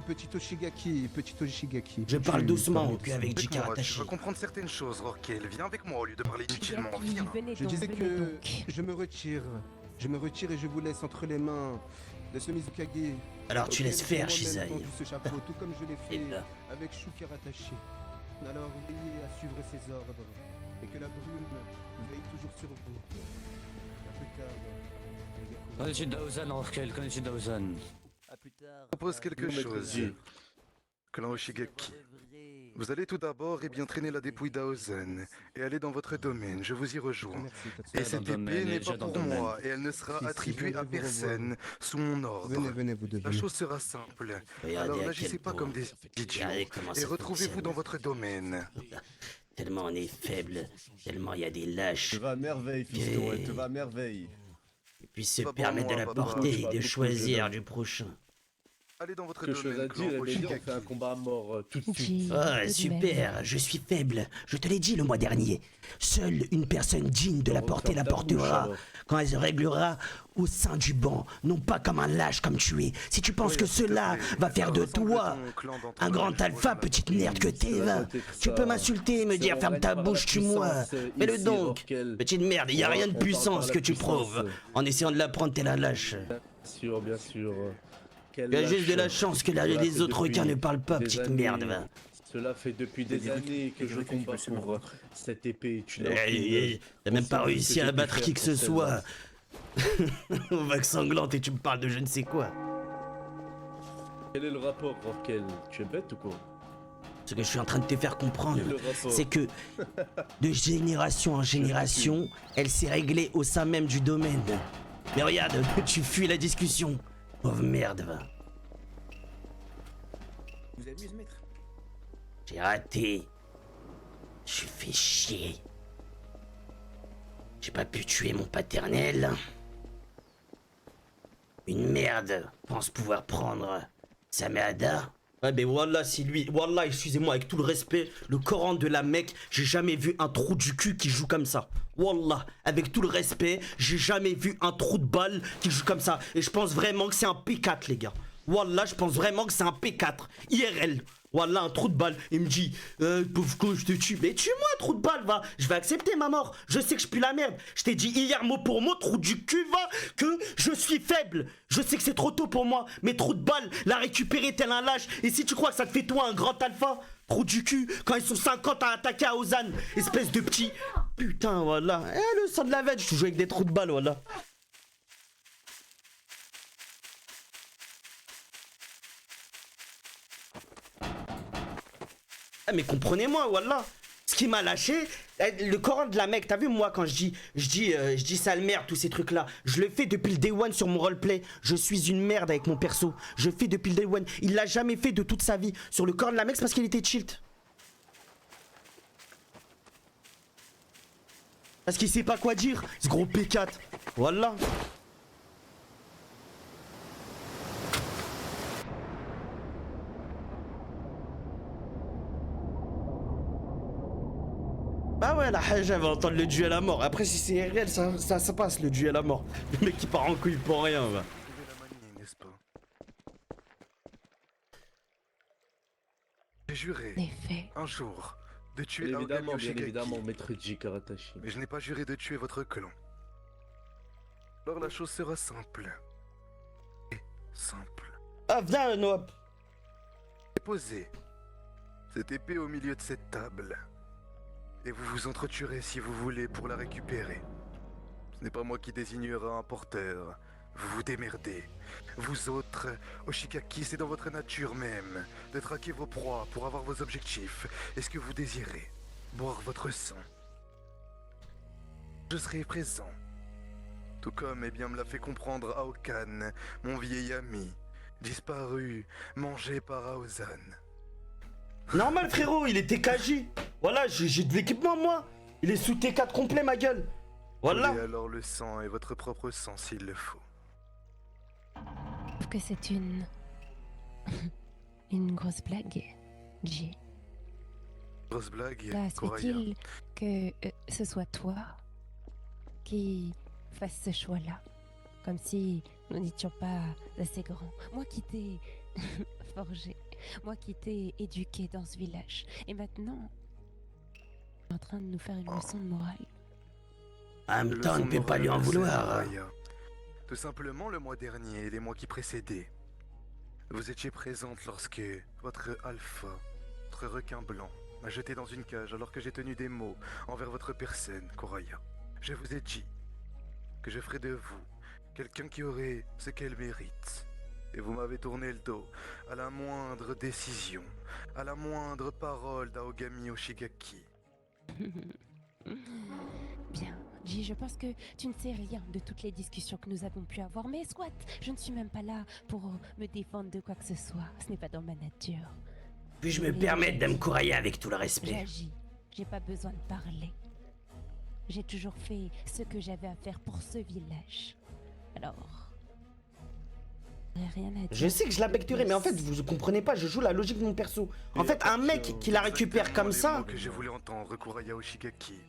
H: Petit Oshigaki.
A: Je parle doucement, puis avec
B: Avec
A: Jika
B: moi, tu
A: attaché.
B: vas comprendre certaines choses, Rorkel. Viens avec moi au lieu de parler inutilement. Viens.
H: Je disais que je me retire. Je me retire et je vous laisse entre les mains de ce Mizukage.
A: Alors tu
H: auquel
A: laisses
H: j'ai
A: faire,
H: moi-même
A: Shizai.
H: tendu ce chapeau, tout comme je l'ai
A: Et
H: fait
A: là.
H: avec Shuka rattaché. Alors veillez à suivre ses ordres et que la brume veille toujours sur vous. À plus tard.
E: Konnichi Daozan, Orkel, Konnichi Daozan. À plus tard.
B: Je propose quelque chose. Clan Oshigaki. Vous allez tout d'abord bien traîner la dépouille d'Aozen et aller dans votre domaine, je vous y rejoins. Et cette épée n'est pas pour moi et elle ne sera attribuée à personne sous mon ordre.
H: Venez, vous
B: La
H: devenez.
B: chose sera simple.
A: Regardez
B: Alors
A: à
B: n'agissez
A: quel
B: pas
A: point.
B: comme des idiots
A: Regardez comment
B: et
A: ça
B: retrouvez-vous dans
A: fonctionne.
B: votre domaine.
A: Tellement on est faible, tellement il y a des lâches.
K: Tu vas à merveille, fiston, elle te va à merveille.
A: Et puis se
B: Pas pour
A: permettre de
B: moi,
A: la
B: pas pour moi.
A: porter
K: Tu vas
A: et de
K: beaucoup
A: choisir
K: mieux.
A: du prochain.
B: Allez dans votre
K: Que chose
B: domaine,
K: à dire,
B: clan
K: et bien, on
B: Oshigaki.
K: fait un combat à mort tout de suite.
A: Ah, super, je suis faible. Je te l'ai dit le mois dernier. Seule une personne digne de la porter la portera quand elle se réglera au sein du banc, non pas comme un lâche comme tu es. Si tu penses
B: Oui,
A: que
B: s'il te
A: cela
B: plaît,
A: va
B: ça
A: faire de
B: ressemble
A: toi
B: à ton clan d'entraîneurs,
A: un grand
B: je
A: alpha,
B: rejoins
A: petite
B: la
A: merde que t'es, va. Tu peux m'insulter et me dire ferme ta bouche, tue-moi. Fais-le donc. Petite merde, il y a rien de puissant ce que tu prouves. En essayant de l'apprendre, t'es la lâche.
K: Bien sûr.
A: Tu as juste de la chance que les autres requins ne parlent pas, petite merde, va.
K: Cela fait depuis des années que je combat pour cette épée. Tu l'as
A: T'as même pas réussi à abattre qui que ce soit. Au vague sanglante et tu me parles de je ne sais quoi.
K: Quel est le rapport, Rorkel? Tu es bête ou quoi?
A: Ce que je suis en train de te faire comprendre,
K: Quel est le rapport?
A: c'est que de génération en génération, elle s'est réglée au sein même du domaine. Mais regarde, tu fuis la discussion. Pauvre merde, va.
F: Vous amuse, maître?
A: J'ai raté. Je suis fait chier. J'ai pas pu tuer mon paternel. Une merde pense pouvoir prendre Sameada. Ouais, mais Wallah, si lui. Wallah, excusez-moi, avec tout le respect, le Coran de la Mecque, j'ai jamais vu un trou du cul qui joue comme ça. Wallah, avec tout le respect, j'ai jamais vu un trou de balle qui joue comme ça. Et je pense vraiment que c'est un P4, les gars. Wallah, je pense vraiment que c'est un P4. IRL. Wallah, un trou de balle. Il me dit, pauvre con, je te tue. Mais tue-moi, trou de balle, va. Je vais accepter ma mort. Je sais que je pue la merde. Je t'ai dit hier, mot pour mot, trou du cul, va, que je suis faible. Je sais que c'est trop tôt pour moi. Mais trou de balle, la récupérer tel un lâche. Et si tu crois que ça te fait toi un grand alpha, trou du cul, quand ils sont 50 à attaquer à Ozan, espèce de petit. Putain, voilà. Eh, le sang de la veille, je joue avec des trous de balle, voilà. Ah mais comprenez-moi, wallah. Ce qui m'a lâché, le Coran de la Mecque, t'as vu moi quand je dis sale merde, tous ces trucs là, je le fais depuis le day one sur mon roleplay. Je suis une merde avec mon perso. Je fais depuis le day one. Il l'a jamais fait de toute sa vie. Sur le Coran de la Mecque, c'est parce qu'il était chilt. Parce qu'il sait pas quoi dire, ce gros P4. Voilà. Bah ouais, la Hajj, elle va entendre le duel à mort. Après, si c'est réel, ça passe le duel à mort. Le mec qui part en couille pour rien, va.
B: Vous devez la manier, n'est-ce pas? J'ai juré, un jour, de tuer
K: Bien
B: Aogami
K: évidemment, bien
B: Oshigaki.
K: évidemment, maître J. Karatashi.
B: Mais je n'ai pas juré de tuer votre clan. Alors la chose sera simple. Simple.
A: Ah, viens, Noap.
B: Posez cette épée au milieu de cette table. Et vous vous entretuerez si vous voulez pour la récupérer. Ce n'est pas moi qui désignera un porteur. Vous vous démerdez. Vous autres, Oshigaki, c'est dans votre nature même de traquer vos proies pour avoir vos objectifs. Et ce que vous désirez, boire votre sang. Je serai présent. Tout comme, eh bien, me l'a fait comprendre Aokan, mon vieil ami, disparu, mangé par Aozan.
A: Normal, frérot, il était KJ. Voilà, j'ai de l'équipement, moi. Il est sous T4 complet, ma gueule. Voilà.
B: Et alors le sang et votre propre sang s'il le faut.
O: Je trouve que c'est une grosse blague, J.
B: Grosse blague,
O: Là, se
B: Koraya.
O: fait-il que ce soit toi qui fasse ce choix-là, comme si nous n'étions pas assez grands. Moi qui t'ai forgé, moi qui t'ai éduqué dans ce village, et maintenant, tu es en train de nous faire une leçon de morale.
A: En même temps, on ne peut pas lui en vouloir.
B: Tout simplement, le mois dernier et les mois qui précédaient, vous étiez présente lorsque votre alpha, votre requin blanc, m'a jeté dans une cage alors que j'ai tenu des mots envers votre personne, Koraya. Je vous ai dit que je ferais de vous quelqu'un qui aurait ce qu'elle mérite. Et vous m'avez tourné le dos à la moindre décision, à la moindre parole d'Aogami Oshigaki.
O: Bien, J, je pense que tu ne sais rien de toutes les discussions que nous avons pu avoir, mais soit, je ne suis même pas là pour me défendre de quoi que ce soit. Ce n'est pas dans ma nature.
A: Puis-je me permettre de me courailler avec tout le respect?
O: J'agis, j'ai pas besoin de parler. J'ai toujours fait ce que j'avais à faire pour ce village. Alors... rien à dire.
A: Je sais que je la becterai, mais en fait, vous comprenez pas, je joue la logique de mon perso. En fait, un mec qui la récupère comme ça...
B: Les mots que j'ai voulu entendre, Koraya Oshigaki.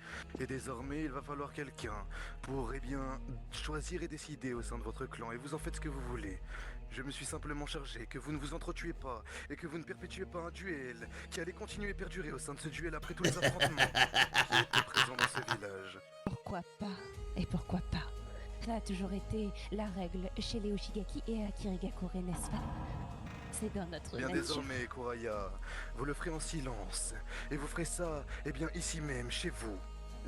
B: Et désormais, il va falloir quelqu'un pour, eh bien, choisir et décider au sein de votre clan. Et vous en faites ce que vous voulez. Je me suis simplement chargé que vous ne vous entretuez pas et que vous ne perpétuez pas un duel qui allait continuer et perdurer au sein de ce duel après tous les affrontements qui étaient présents dans ce village.
O: Pourquoi pas? Et pourquoi pas? Ça a toujours été la règle chez les Oshigaki et à Kirigakure, n'est-ce pas? C'est dans notre
B: Bien
O: nature.
B: désormais, Koraya, vous le ferez en silence. Et vous ferez ça, eh bien, ici même, chez vous.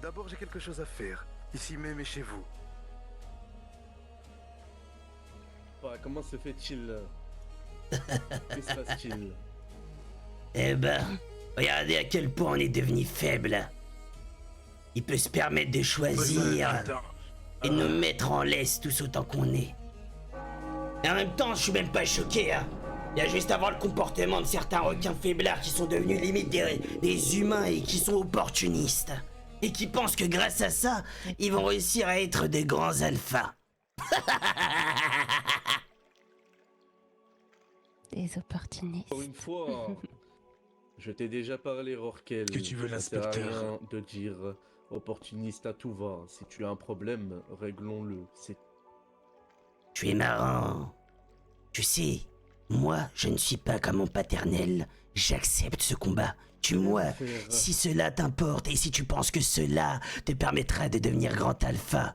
B: D'abord, j'ai quelque chose à faire. Ici même et chez vous.
K: Comment se fait-il Que se passe-t-il?
A: Eh ben, regardez à quel point on est devenu faible. Il peut se permettre de choisir et de nous mettre en laisse tous autant qu'on est. Et en même temps, je suis même pas choqué, hein. Il y a juste à voir le comportement de certains requins faiblards qui sont devenus limite des humains et qui sont opportunistes. Et qui pensent que grâce à ça, ils vont réussir à être de grands alphas.
O: Des opportunistes.
K: Pour une fois, je t'ai déjà parlé, Rorkel.
C: Que tu veux,
K: Ça sert à
C: l'inspecteur?
K: rien de dire opportuniste à tout va. Si tu as un problème, réglons-le. C'est...
A: Tu es marrant. Tu sais, moi, je ne suis pas comme mon paternel. J'accepte ce combat. Tue-moi si cela t'importe et si tu penses que cela te permettra de devenir grand alpha.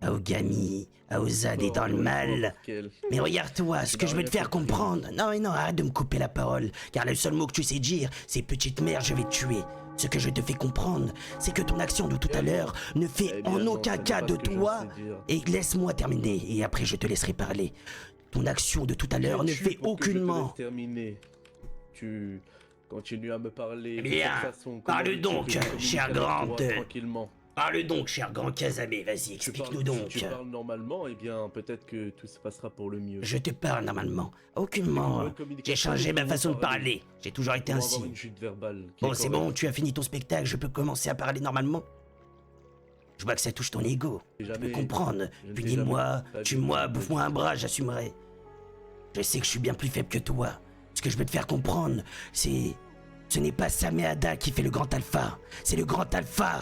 A: Aogami, Aozan est dans le mal. Mais regarde-toi, ce que je veux te faire comprendre. Non, mais non, arrête de me couper la parole. Car le seul mot que tu sais dire, c'est petite mère, je vais te tuer. Ce que je te fais comprendre, c'est que ton action de tout à l'heure ne fait en aucun cas de toi. Et laisse-moi terminer, et après je te laisserai parler. Ton action de tout à l'heure ne fait aucunement.
K: Tu continues à me parler
A: Eh bien,
K: de cette façon.
A: parle donc, cher grande.
K: Tranquillement.
A: Parle donc, cher grand Kazame, vas-y, explique-nous donc.
K: Si tu parles normalement, eh bien, peut-être que tout se passera pour le mieux.
A: Je te parle normalement. Aucunement. J'ai changé ma façon de parler. J'ai toujours été
K: Pour
A: ainsi.
K: avoir une chute verbale qui
A: Bon,
K: est
A: c'est
K: correcte.
A: bon, tu as fini ton spectacle, je peux commencer à parler normalement. Je vois que ça touche ton ego. Je peux comprendre. Punis-moi, tue-moi, bouffe-moi un bras, j'assumerai. Je sais que je suis bien plus faible que toi. Ce que je veux te faire comprendre, c'est... Ce n'est pas Sameada qui fait le grand alpha. C'est le grand alpha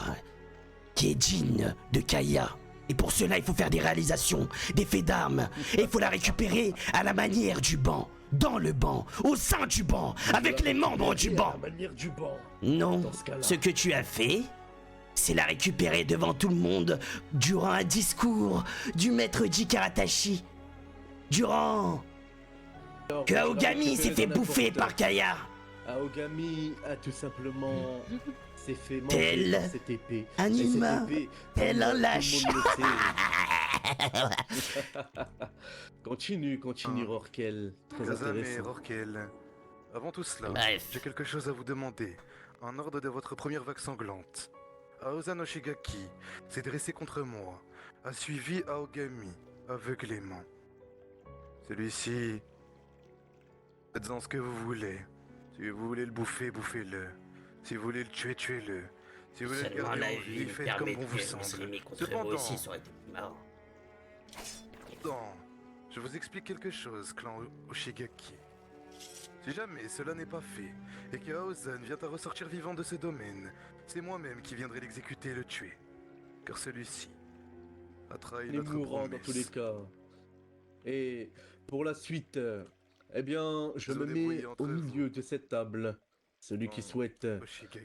A: qui est Jin de Kaya. Et pour cela, il faut faire des réalisations, des faits d'armes. Et il faut la récupérer à la manière du banc.
P: dans le banc, au sein du banc, avec les membres du banc.
K: La manière du banc.
P: Non,
K: Dans ce cas-là.
P: ce que tu as fait, c'est la récupérer devant tout le monde durant un discours du maître Jikaratashi. Durant que Aogami s'est fait bouffer par Kaya.
K: Aogami a tout simplement s'est fait
P: Tel
K: manger par cette épée.
P: un
K: Et cette
P: humain,
K: épée,
P: tel un
K: tout le
P: lâche.
K: monde le sait. Continue, Rorquel. Très
B: Kazame et
K: intéressant.
B: Rorquel, avant tout cela,
P: Bref.
B: j'ai quelque chose à vous demander. En ordre de votre première vague sanglante, Aoza no Shigaki s'est dressé contre moi, a suivi Aogami aveuglément. Celui-ci, faites-en ce que vous voulez. Si vous voulez le bouffer, bouffez-le. Si vous voulez le tuer, tuez-le. Si vous voulez le
P: Seulement
B: garder
P: la
B: en
P: vie
B: vie,
P: nous
B: faites comme
P: permet
B: bon
P: de
B: vous
P: tuer
B: semble.
P: Muslimi contre vous aussi, ça aurait été plus marrant.
B: Je vous explique quelque chose, clan Oshigaki. Si jamais cela n'est pas fait, et que Aozan vient à ressortir vivant de ce domaine, c'est moi-même qui viendrai l'exécuter et le tuer. Car celui-ci a trahi
K: Il est
B: notre
K: mourant dans
B: promesse.
K: tous les cas. Et pour la suite, eh bien, je
B: Vous
K: me mets
B: débrouillez entre
K: au milieu de cette table. Celui qui souhaite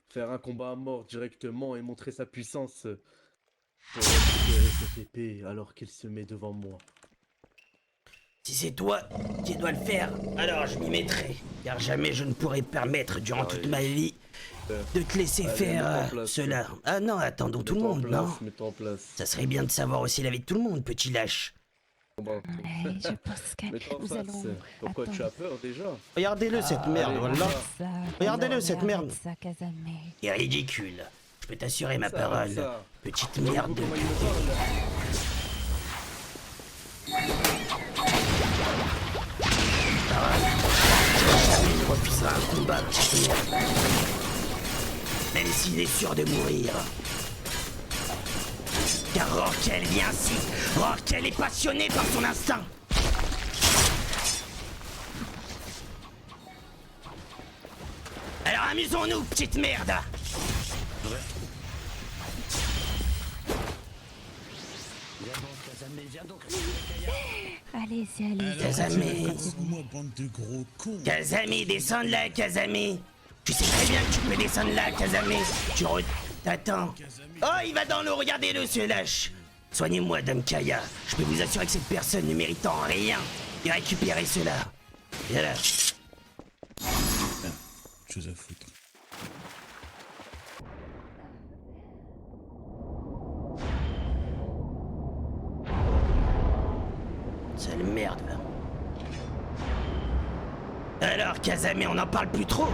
K: faire un combat à mort directement et montrer sa puissance pour récupérer cette épée alors qu'il se met devant moi.
P: Si c'est toi qui dois le faire, alors je m'y mettrai. Car jamais je ne pourrai permettre durant toute ma vie de te laisser
K: Allez,
P: faire
K: mets-toi en place.
P: cela. Ah non, attendons tout le
K: Mets-toi en
P: monde,
K: place,
P: non?
K: mets-toi en place.
P: Ça serait bien de savoir aussi la vie de tout le monde, petit lâche.
K: Bon,
O: Je pense que
K: mets-toi en
O: nous
K: face.
O: allons
K: Pourquoi tu as peur déjà?
A: Regardez-le, cette merde,
K: allez,
A: voilà.
O: ça.
A: Regardez-le,
O: Non,
A: cette
O: mais
A: merde.
O: arrête ça, Kazame.
P: C'est ridicule. Je peux t'assurer ma
K: Ça,
P: parole.
K: ça.
P: Petite merde de
K: Comment il me parle?
P: jamais ne refusera un combat, petite merde. Même s'il est sûr de mourir. Car Rorquel vient ainsi. Rorquel est passionné par son instinct. Alors amusons-nous, petite merde.
O: Allez-y, allez-y.
P: Kazame.
C: Moi, bande de gros cons.
P: Kazame, descends de là, Kazame. Tu sais très bien que tu peux descendre là, Kazame. T'attends. Oh, il va dans l'eau, regardez-le, ce lâche. Soignez-moi, Dame Kaya. Je peux vous assurer que cette personne ne méritant rien de récupérer cela. Voilà.
C: Chose à foutre.
P: Sale merde, va. Alors, Kazame, on n'en parle plus trop.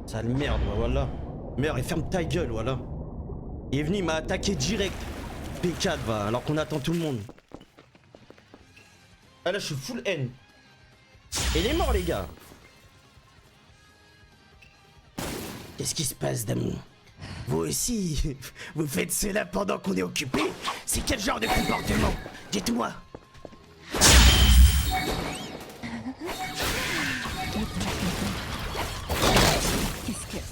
A: Sale merde, bah voilà. Merde, et ferme ta gueule, voilà. Il est venu, il m'a attaqué direct. P4, va, alors qu'on attend tout le monde. Ah là, je suis full haine. Et il est mort, les gars.
P: Qu'est-ce qui se passe, d'amour? Vous aussi, vous faites cela pendant qu'on est occupé? C'est quel genre de comportement? Dites-moi.
O: Qu'est-ce que...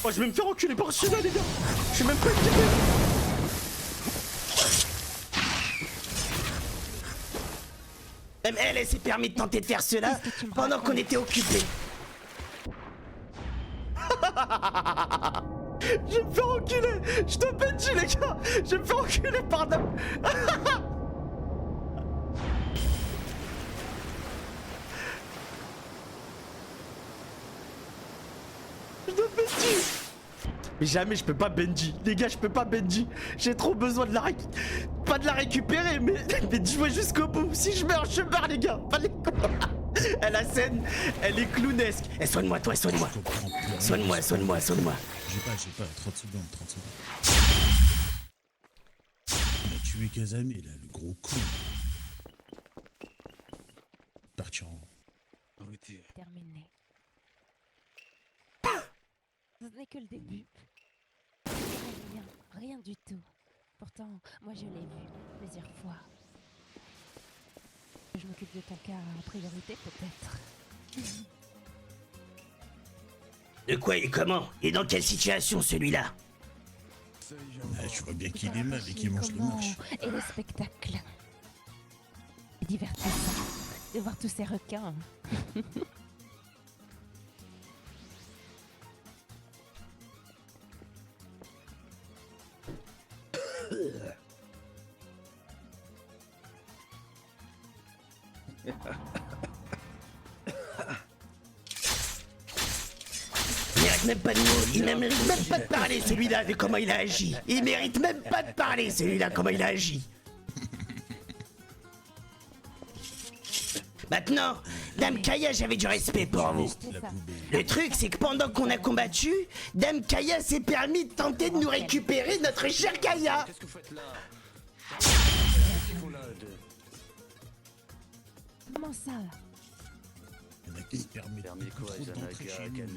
A: Oh, je vais me faire enculer par celui-là, les gars. Je suis même pas équipé.
P: Même elle s'est permis de tenter de faire cela pendant qu'on était occupé.
A: Je vais me faire enculer. Je te Benji, les gars. Je vais me faire enculer par Dame. Je te Benji. Mais jamais je peux pas Benji. Les gars, je peux pas Benji. J'ai trop besoin de la pas de la récupérer, mais de jouer jusqu'au bout. Si je meurs, les gars. Pas les coups. La scène, elle est clownesque.
P: Eh, soigne-moi, toi, soigne-moi. Soigne-moi, soigne-moi, soigne-moi.
C: J'ai pas, 30 secondes, 30 secondes. On a tué Kazame, là, le gros con. Partir en...
O: Terminé. Ce n'est que le début. Rien du tout. Pourtant, moi je l'ai vu plusieurs fois. Je m'occupe de ton cas en priorité, peut-être.
P: De quoi et comment? Et dans quelle situation, celui-là?
C: Je vois bien qu'il est mal et qu'il mange le marche.
O: Et le spectacle. C'est divertissant de voir tous ces requins.
P: Il mérite même pas de mots, il ne mérite même pas de parler celui-là de comment il a agi. Il mérite même pas de parler celui-là comment il a agi. Maintenant, Dame Kaya, j'avais du respect pour vous. Le truc, c'est que pendant qu'on a combattu, Dame Kaya s'est permis de tenter de nous récupérer notre cher Kaya.
E: Qu'est-ce que vous faites là?
O: Comment ça?
C: Il y en a qui se permettent
E: quoi,
C: trop d'entrer chez nous.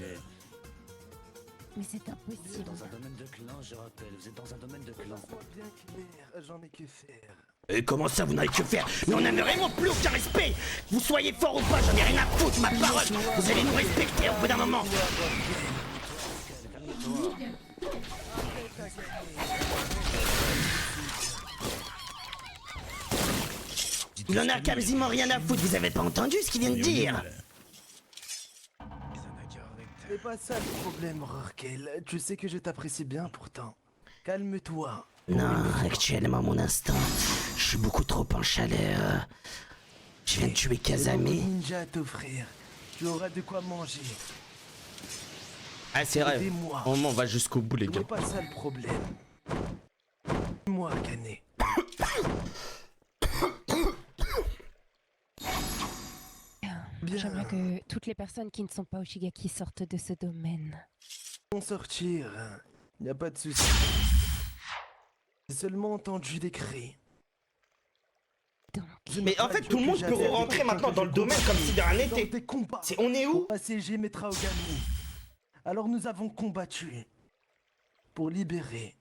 O: Mais c'est
E: Vous êtes
O: impossible.
E: dans un domaine de clan, je rappelle. Vous êtes dans un domaine de clan.
B: Bien clair, j'en ai que faire.
P: Et comment ça, vous n'avez que faire? Mais on n'a vraiment plus aucun respect. Vous soyez fort ou pas, j'en ai rien à foutre, ma parole. Vous allez nous respecter au bout d'un moment. Il en a quasiment rien à foutre, vous avez pas entendu ce qu'il vient de dire?
B: C'est pas ça le problème, Rorkel. Tu sais que je t'apprécie bien pourtant. Calme-toi.
P: Non, actuellement, mon instant, je suis beaucoup trop en chaleur. Je viens de tuer Kazame.
B: Ninja à t'offrir. Tu auras de quoi manger.
A: Ah, c'est vrai.
B: Aidez-moi.
A: Au moment, on va jusqu'au bout, les gars.
B: C'est pas ça le problème. Moi, Kané.
O: J'aimerais que toutes les personnes qui ne sont pas Oshigaki sortent de ce domaine.
B: Vont sortir. Y a pas de souci. J'ai seulement entendu des cris.
A: Mais en fait, tout le monde peut rentrer maintenant dans le domaine comme si de rien n'était. On est où?
B: Pour assiéger Metraogami. Alors nous avons combattu pour libérer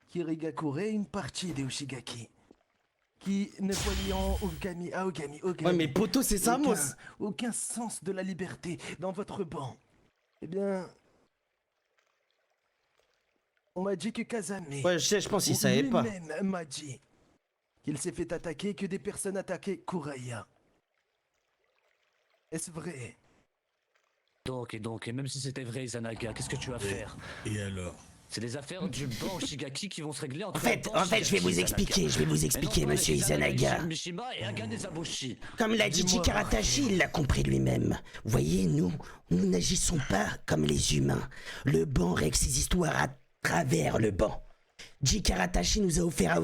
B: Kirigakure et une partie des Ushigaki qui ne voyant Ogami,
A: Ouais, mais poto, c'est ça, moi.
B: aucun sens de la liberté dans votre banc. Eh bien, on m'a dit que Kazame.
A: Ouais, je pense qu'il savait pas.
B: Lui-même m'a dit qu'il s'est fait attaquer et que des personnes attaquaient Kuraya. Est-ce vrai?
E: Donc, et même si c'était vrai, Izanaga, qu'est-ce que tu vas faire?
C: Et alors?
E: C'est les affaires du banc Shigaki qui vont se régler entre
P: En fait, je vais vous expliquer, monsieur Izanaga.
E: Mishima et Agane Zabushi.
P: Comme l'a dit Jikaratashi, il l'a compris lui-même. Voyez, nous n'agissons pas comme les humains. Le banc règle ses histoires à travers le banc. Jikaratashi nous a offert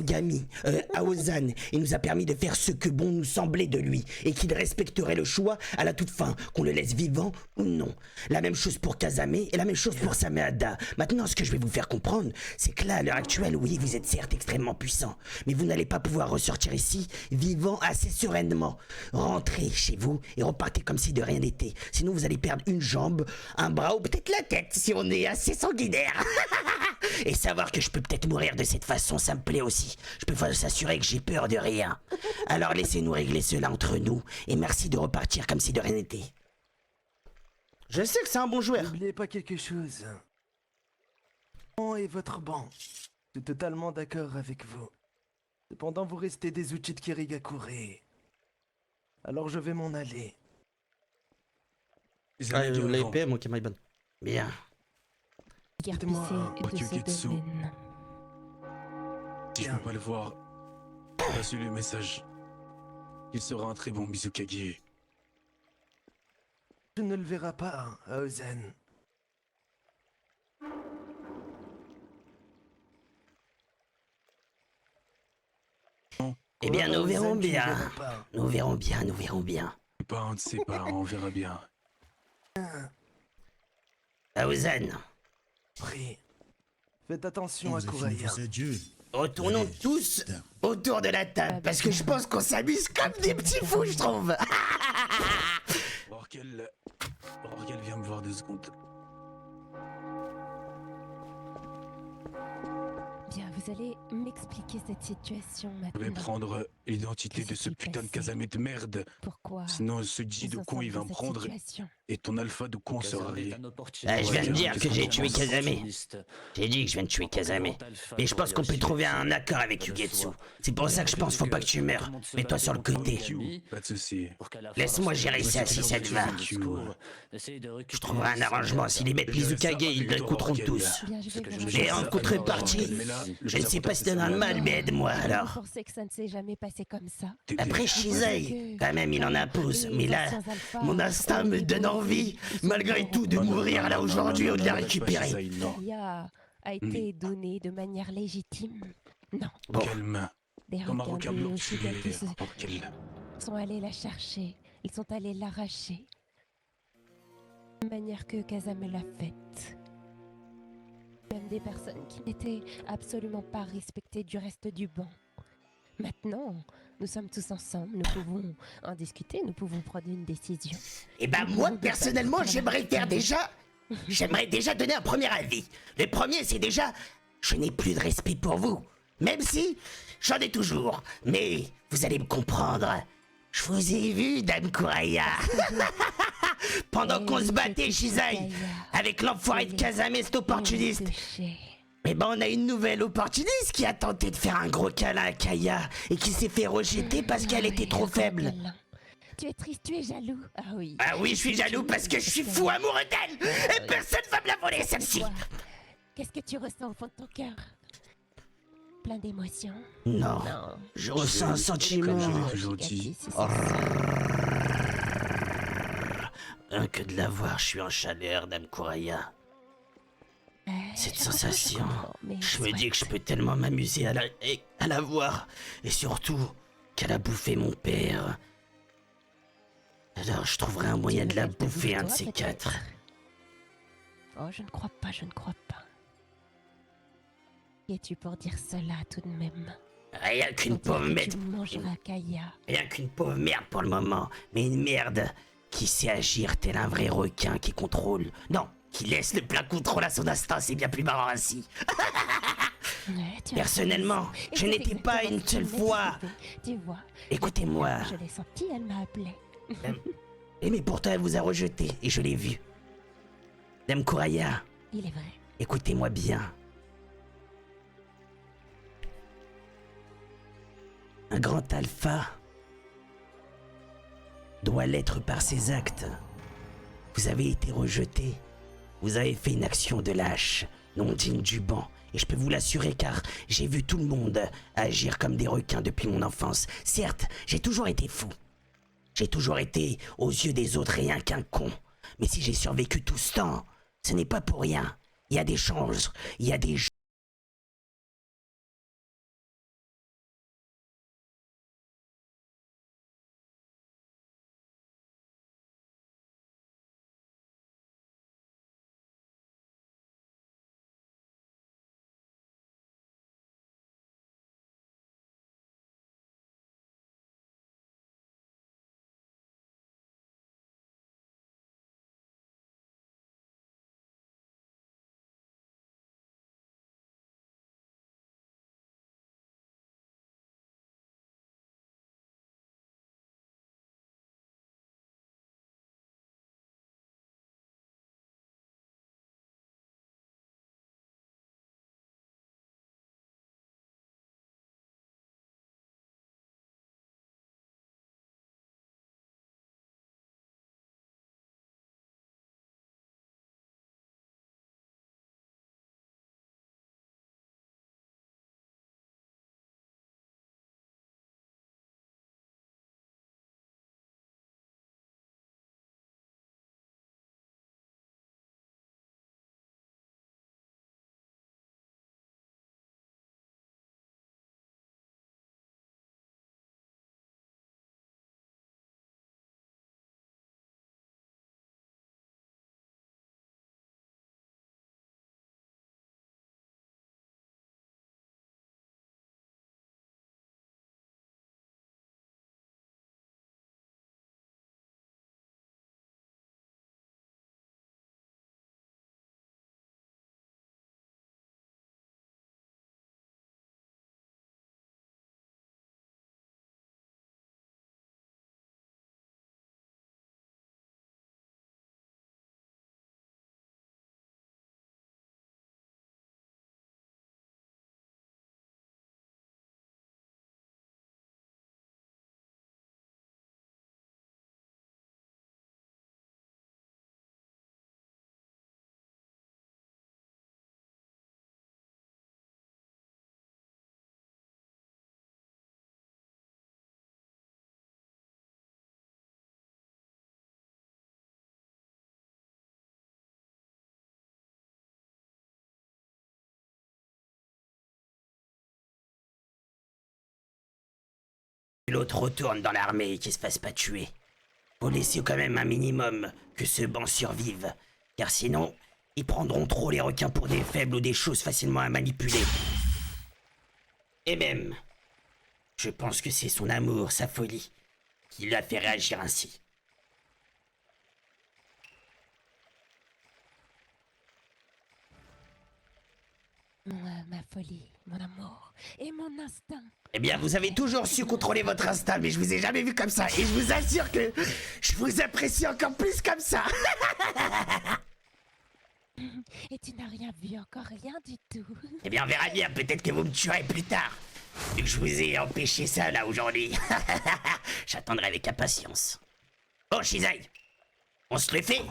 P: à Ozan et nous a permis de faire ce que bon nous semblait de lui et qu'il respecterait le choix à la toute fin, qu'on le laisse vivant ou non. La même chose pour Kazame et la même chose pour Sameada. Maintenant, ce que je vais vous faire comprendre, c'est que là, à l'heure actuelle, oui, vous êtes certes extrêmement puissant, mais vous n'allez pas pouvoir ressortir ici vivant assez sereinement. Rentrez chez vous et repartez comme si de rien n'était. Sinon, vous allez perdre une jambe, un bras ou peut-être la tête si on est assez sanguinaire. Et savoir que je peux peut-être mourir de cette façon, ça me plaît aussi. Je peux vous assurer que j'ai peur de rien. Alors laissez-nous régler cela entre nous. Et merci de repartir comme si de rien n'était.
A: Je sais que c'est un bon joueur.
B: N'oubliez pas quelque chose. Et votre banc. Je suis totalement d'accord avec vous. Cependant, vous restez des outils de Kirigakure. Alors je vais m'en aller.
A: Ah, vous l'avez payé, mon Kemaiban.
P: Bien.
O: Dites-moi, Bakugetsu.
D: Si je peux pas le voir, passe-lui le message. Il sera un très bon Mizukage.
B: Je ne le verrai pas, Aozen.
P: Eh bien, nous verrons bien. Nous verrons bien.
D: Pas, on ne sait pas, on verra bien.
P: Aozen.
B: Prie. Faites attention à Kuraya.
P: Retournons tous autour de la table, parce que je pense qu'on s'amuse comme des petits fous, je trouve.
D: Rorkel, viens me voir 2 secondes.
O: Bien, vous Vous allez m'expliquer cette situation
C: Je vais
O: maintenant.
C: prendre l'identité de ce putain de casamé de merde.
O: Pourquoi
C: Sinon, ce G de
O: nous en
C: con, il va
O: sommes
C: me
O: dans cette
C: prendre.
O: situation
C: Et ton alpha de con sera rayé.
P: Je viens de dire que j'ai tué Kazame. J'ai dit que je viens de tuer Kazame. Mais je pense qu'on peut trouver un accord avec Ugetsu. C'est pour ça que je pense faut pas que tu meurs. Mets-toi sur le côté.
C: Pas de soucis.
P: Laisse-moi gérer ça si ça te va. Je trouverai un arrangement. S'ils mettent Mizukage, ils l'écouteront tous. Et en contrepartie, je ne sais pas si t'en as mal, mais aide-moi alors.
O: Vous pensez que ça ne s'est jamais passé comme ça?
P: Après Shizai, quand même, il en impose. Mais là, mon instinct me donne envie, malgré tout, de mourir là aujourd'hui ou de la récupérer.
O: Kaya a été donnée de manière légitime. Non.
P: Bon.
C: Calme.
O: Des
C: Comme un
O: requins
C: requin
O: de
C: blanc,
O: Yoshigaki
C: tranquille.
O: sont allés la chercher. Ils sont allés l'arracher. De manière que Kazame l'a faite. Même des personnes qui n'étaient absolument pas respectées du reste du banc. Maintenant, nous sommes tous ensemble, nous pouvons en discuter, nous pouvons prendre une décision.
P: Eh ben moi, personnellement, j'aimerais déjà donner un premier avis. Le premier, c'est déjà, je n'ai plus de respect pour vous. Même si, j'en ai toujours. Mais, vous allez me comprendre. Je vous ai vu, Dame Kuraya. Pendant qu'on se battait, Shizai, avec l'enfoiré de Kazame, cet opportuniste. Eh ben on a une nouvelle opportuniste qui a tenté de faire un gros câlin à Kaya et qui s'est fait rejeter parce qu'elle était trop faible.
O: Tu es triste, tu es jaloux. Ah oui.
P: Ah oui, je suis jaloux parce que je suis fou amoureux d'elle et personne va me la voler celle-ci.
O: Qu'est-ce que tu ressens au fond de ton cœur? Plein d'émotions?
P: Non, je ressens un sentiment.
C: Comme je l'ai toujours dit.
P: Rien que de la voir, je suis en chaleur, Dame Kuraya. Cette sensation, je me dis que je peux tellement m'amuser à la voir. Et surtout, qu'elle a bouffé mon père. Alors je trouverai un moyen de la bouffer, un de ces quatre.
O: Oh, je ne crois pas, je ne crois pas. Qui es-tu pour dire cela tout de même?
P: Rien qu'une pauvre merde.
O: Tu mangeras Kaya.
P: Rien qu'une pauvre merde pour le moment. Mais une merde qui sait agir tel un vrai requin qui contrôle. Non, qui laisse le plein contrôle à son instinct, c'est bien plus marrant ainsi. Personnellement, je n'étais pas une seule fois.
O: Tu vois.
P: Écoutez-moi.
O: Je l'ai senti, elle m'a appelé.
P: Mais pourtant elle vous a rejeté et je l'ai vu. Dame Kuraya.
O: Il est vrai.
P: Écoutez-moi bien. Un grand alpha doit l'être par ses actes. Vous avez été rejeté. Vous avez fait une action de lâche, non digne du banc. Et je peux vous l'assurer car j'ai vu tout le monde agir comme des requins depuis mon enfance. Certes, j'ai toujours été fou. J'ai toujours été, aux yeux des autres, rien qu'un con. Mais si j'ai survécu tout ce temps, ce n'est pas pour rien. Il y a des chances, il y a des Que l'autre retourne dans l'armée et qu'il se fasse pas tuer. Faut laisser quand même un minimum que ce banc survive. Car sinon, ils prendront trop les requins pour des faibles ou des choses facilement à manipuler. Et même, je pense que c'est son amour, sa folie, qui l'a fait réagir ainsi.
O: Ma folie, mon amour et mon instinct.
P: Eh bien, vous avez toujours su contrôler votre instinct, mais je vous ai jamais vu comme ça. Et je vous assure que je vous apprécie encore plus comme ça.
O: Et tu n'as rien vu, encore rien du tout.
P: Eh bien, on verra bien. Peut-être que vous me tuerez plus tard. Vu que je vous ai empêché ça, là, aujourd'hui. J'attendrai avec impatience. Oh, Shizai, on se le fait?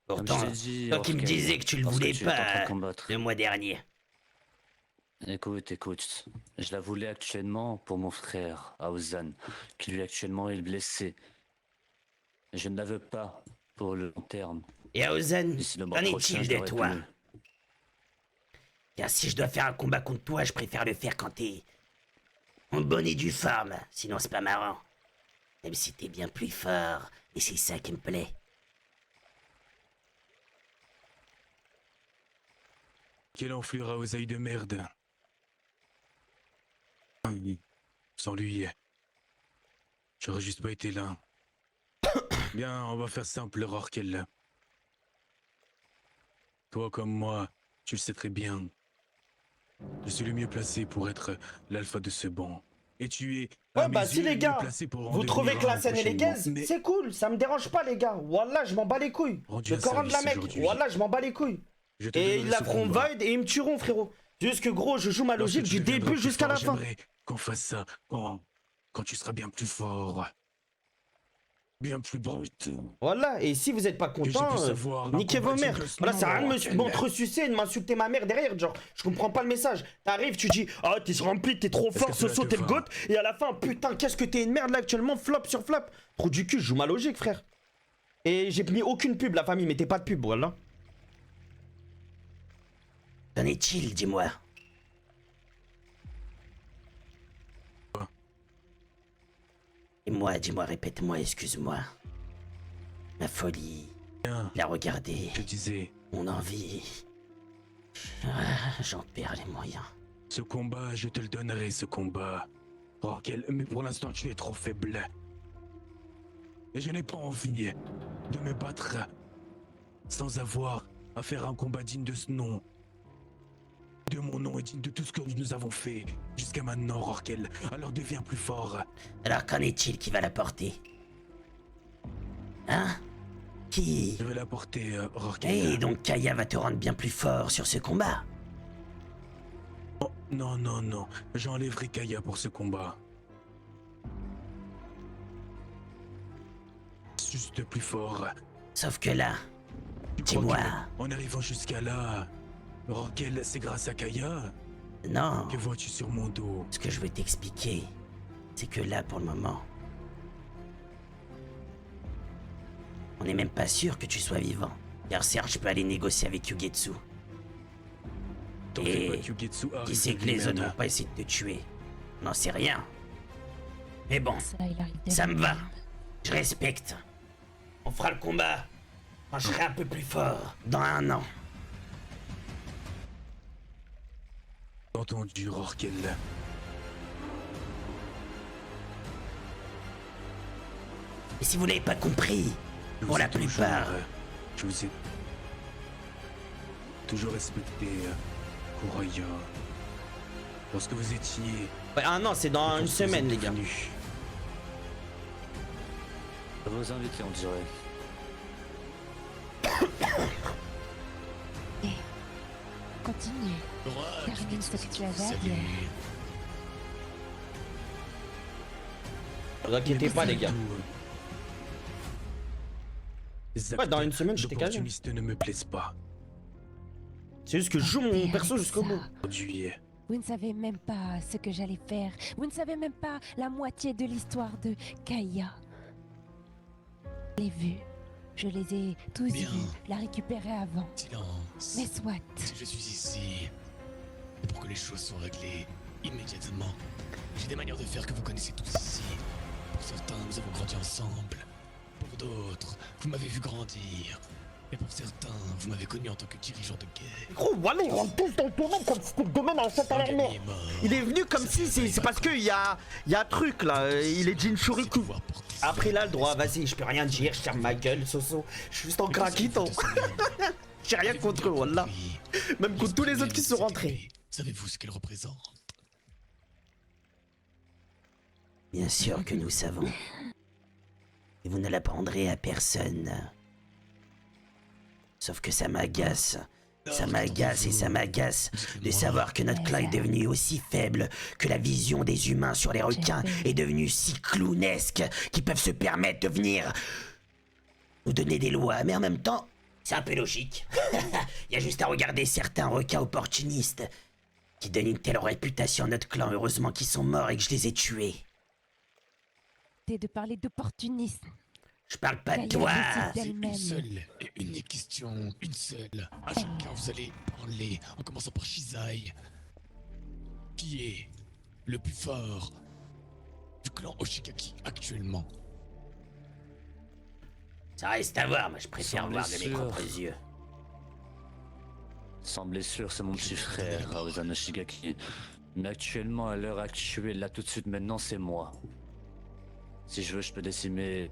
P: Pourtant, toi qui me disais que tu le voulais pas le mois dernier.
E: Écoute, je la voulais actuellement pour mon frère, Aozan, qui lui actuellement est blessé. Je ne la veux pas pour le long terme.
P: Et Aozan, qu'en est-il de toi? Car si je dois faire un combat contre toi, je préfère le faire quand t'es en bonne et due forme, sinon c'est pas marrant. Même si t'es bien plus fort, et c'est ça qui me plaît.
C: Quel enflure aux ailes de merde. Sans lui, j'aurais juste pas été là. Bien, on va faire simple, Rorquel. Toi comme moi, tu le sais très bien. Je suis le mieux placé pour être l'alpha de ce banc. Et tu es...
A: Ouais, bah si les gars, vous trouvez que la scène elle est gaze,
C: mais...
A: c'est cool, ça me dérange pas les gars. Wallah, je m'en bats les couilles. Le Coran de la Mecque, Wallah, je m'en bats les couilles. Et ils la feront void et ils me tueront, frérot. Juste que gros, je joue ma logique du début jusqu'à la fin.
C: J'aimerais qu'on fasse ça quand tu seras bien plus fort. Bien plus brut.
A: Voilà, et si vous êtes pas content, niquez vos mères. Voilà, ça a rien de m'entresucer et de m'insulter ma mère derrière, genre, je comprends pas le message. T'arrives, tu dis, ah, t'es rempli, t'es trop fort, Soso, t'es le goat, et à la fin, putain, qu'est-ce que t'es une merde là actuellement, flop sur flop. Trop du cul, je joue ma logique, frère. Et j'ai mis aucune pub, la famille, mettez pas de pub, voilà.
P: Qu'en est-il, dis-moi? Dis-moi, répète-moi, excuse-moi. Ma folie, la regarder,
C: je disais,
P: mon envie. Ah, j'en perds les moyens.
C: Ce combat, je te le donnerai, ce combat. Rorquel, mais pour l'instant, tu es trop faible. Et je n'ai pas envie de me battre sans avoir à faire un combat digne de ce nom. De mon nom et digne de tout ce que nous avons fait jusqu'à maintenant, Rorquel. Alors deviens plus fort.
P: Alors qu'en est-il qui va la porter? Hein? Qui?
C: Je vais la porter, Rorquel.
P: Et donc Kaya va te rendre bien plus fort sur ce combat?
C: Oh, non, non, non. J'enlèverai Kaya pour ce combat. Juste plus fort.
P: Sauf que là, dis-moi...
C: En arrivant jusqu'à là... Rorquel, c'est grâce à Kaya?
P: Non.
C: Que vois-tu sur mon dos?
P: Ce que je veux t'expliquer, c'est que là, pour le moment, on n'est même pas sûr que tu sois vivant. Car Serge peut aller négocier avec Yugetsu. Et qui sait que les autres vont pas essayer de te tuer? On n'en sait rien. Mais bon, ça me va. Je respecte. On fera le combat quand je serai un peu plus fort, dans 1 an.
C: Entendu, Rorquel.
P: Et si vous n'avez pas compris, pour la plupart...
C: Je vous ai toujours respecté, Kuraya. Lorsque vous étiez...
A: Ouais, 1 an, c'est dans 1 semaine, les gars.
E: Vos invités, on dirait.
O: Continue. Termine ce que tu avais à dire.
A: Ne vous inquiétez pas, les gars. Ouais, dans 1 semaine, j'étais calme.
C: Ne me plaisent pas.
A: C'est juste que je joue mon perso jusqu'au bout.
O: Vous ne savez même pas ce que j'allais faire. Vous ne savez même pas la moitié de l'histoire de Kaya. Je l'ai vue. Je les ai tous vus, la récupérer avant.
C: Silence.
O: Mais soit.
C: Je suis ici. les choses sont réglées immédiatement. J'ai des manières de faire que vous connaissez tous ici. Pour certains, nous avons grandi ensemble. Pour d'autres, vous m'avez vu grandir. Et pour certains, vous m'avez connu en tant que dirigeant de guerre.
P: Gros, voilà, ils rentrent tous dans le domaine comme si c'était le domaine à Saint-Alarmant. Il est venu comme si c'est parce qu'il y a un truc là, il est Jinchuriku. Après là, le droit, vas-y, je peux rien dire, je ferme ma gueule, Soso. Je suis juste en craquito. J'ai rien contre eux, voilà. Même contre tous les autres qui sont rentrés.
C: Savez-vous ce qu'elle représente?
P: Bien sûr que nous savons. Et vous ne l'apprendrez à personne. Sauf que ça m'agace. Ça m'agace et ça m'agace de savoir que notre clan est devenu aussi faible, que la vision des humains sur les requins est devenue si clownesque qu'ils peuvent se permettre de venir nous donner des lois. Mais en même temps, c'est un peu logique. Il y a juste à regarder certains requins opportunistes qui donnent une telle réputation à notre clan. Heureusement qu'ils sont morts et que je les ai tués.
O: T'es de parler d'opportunisme.
P: Je parle pas de toi.
C: Une seule et unique question, une seule. À chacun vous allez parler, en commençant par Shizai. Qui est le plus fort du clan Oshigaki actuellement?
P: Ça reste à voir, moi je préfère voir de mes propres yeux.
E: Sans blessure, c'est mon petit frère, Aozan Oshigaki. Mais actuellement, à l'heure actuelle, là tout de suite maintenant, c'est moi. Si je veux, je peux décimer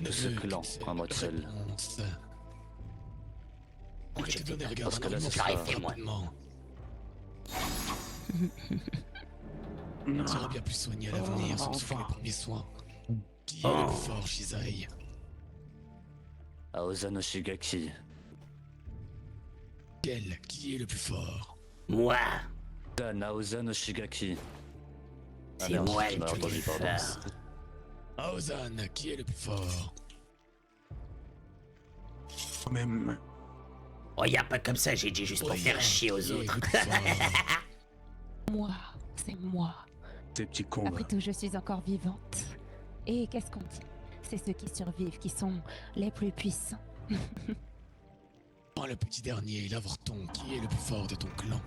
E: tout ce clan à moi seul. Parce que là, c'est ça.
C: On sera bien plus soigné à l'avenir, surtout que les premiers soins. Qui est le plus fort, Shizai?
E: Aozan Oshigaki.
C: Qui est le plus fort?
P: Moi.
E: Aozan Oshigaki.
P: C'est moi le plus fort.
C: Aozan, qui est le plus fort?
D: Même.
P: Regarde pas comme ça, j'ai dit juste pour faire chier aux autres.
O: Moi, c'est moi.
D: Ces petits cons.
O: Après tout, je suis encore vivante. Et qu'est-ce qu'on dit? C'est ceux qui survivent qui sont les plus puissants.
C: Oh, le petit dernier, l'avorton, qui est le plus fort de ton clan?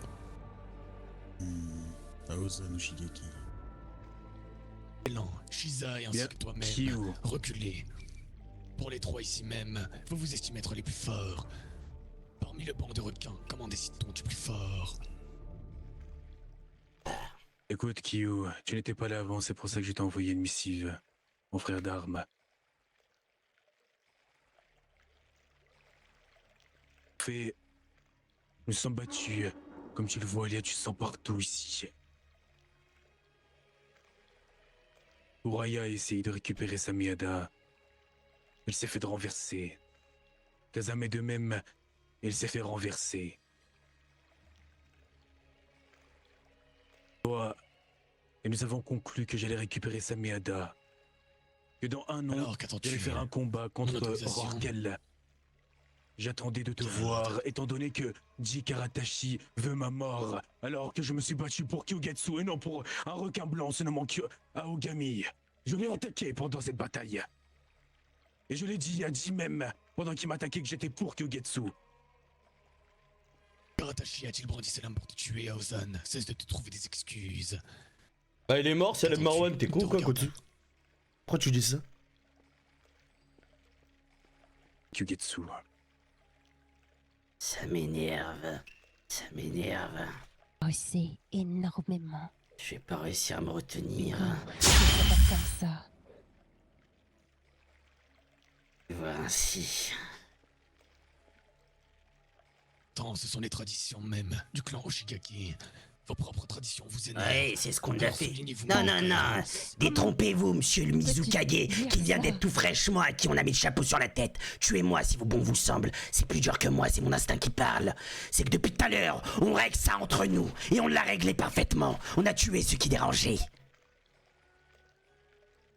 N: Aozan Oshigaki.
C: Clan, Shizai ainsi que toi-même, reculez. Pour les trois ici même, vous vous estimez être les plus forts. Parmi le banc de requins, comment décide-t-on du plus fort?
D: Écoute, Kyu, tu n'étais pas là avant, c'est pour ça que je t'ai envoyé une missive. Mon frère d'armes. Nous sommes battus. Comme tu le vois, il y a du sang partout ici. Uraya a essayé de récupérer sa Miyada. Il s'est fait renverser. Kazame de même, il s'est fait renverser. Toi, et nous avons conclu que j'allais récupérer sa Miyada. Que dans un an, j'allais faire un combat contre Rorquel. J'attendais de te voir, étant donné que Jikaratashi veut ma mort, alors que je me suis battu pour Kyugetsu et non pour un requin blanc se nommant Aogami. Je l'ai attaqué pendant cette bataille. Et je l'ai dit à Ji même, pendant qu'il m'attaquait, que j'étais pour Kyugetsu.
C: Karatashi a-t-il brandi ses lames pour te tuer, Aozan? Cesse de te trouver des excuses.
A: Bah il est mort, c'est le Marwan, t'es con ou quoi, Kotsu? Pourquoi tu dis ça?
D: Kyugetsu.
P: Ça m'énerve. Ça m'énerve.
O: Aussi, énormément.
P: Je vais pas réussir à me retenir.
O: C'est pas comme ça.
P: Voir ainsi.
C: Tant, ce sont les traditions même du clan Oshigaki. Vos propres traditions vous énervent.
P: Ouais, c'est ce qu'on a fait. Non, non, non. Détrompez-vous, monsieur le Mizukage, qui vient d'être tout fraîchement, à qui on a mis le chapeau sur la tête. Tuez-moi si bon vous semble. C'est plus dur que moi, c'est mon instinct qui parle. C'est que depuis tout à l'heure, on règle ça entre nous. Et on l'a réglé parfaitement. On a tué ceux qui dérangeaient.